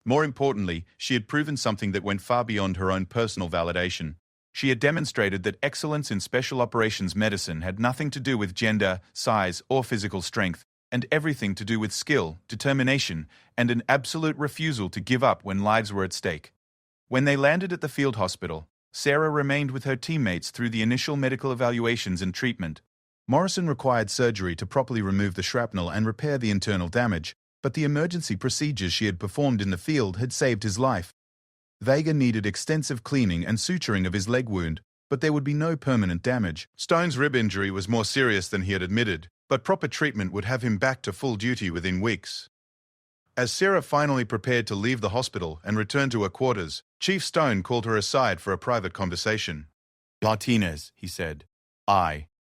More importantly, she had proven something that went far beyond her own personal validation. She had demonstrated that excellence in special operations medicine had nothing to do with gender, size, or physical strength, and everything to do with skill, determination, and an absolute refusal to give up when lives were at stake. When they landed at the field hospital, Sarah remained with her teammates through the initial medical evaluations and treatment. Morrison required surgery to properly remove the shrapnel and repair the internal damage, but the emergency procedures she had performed in the field had saved his life. Vega needed extensive cleaning and suturing of his leg wound, but there would be no permanent damage. Stone's rib injury was more serious than he had admitted, but proper treatment would have him back to full duty within weeks. As Sarah finally prepared to leave the hospital and return to her quarters, Chief Stone called her aside for a private conversation. "Martinez," he said,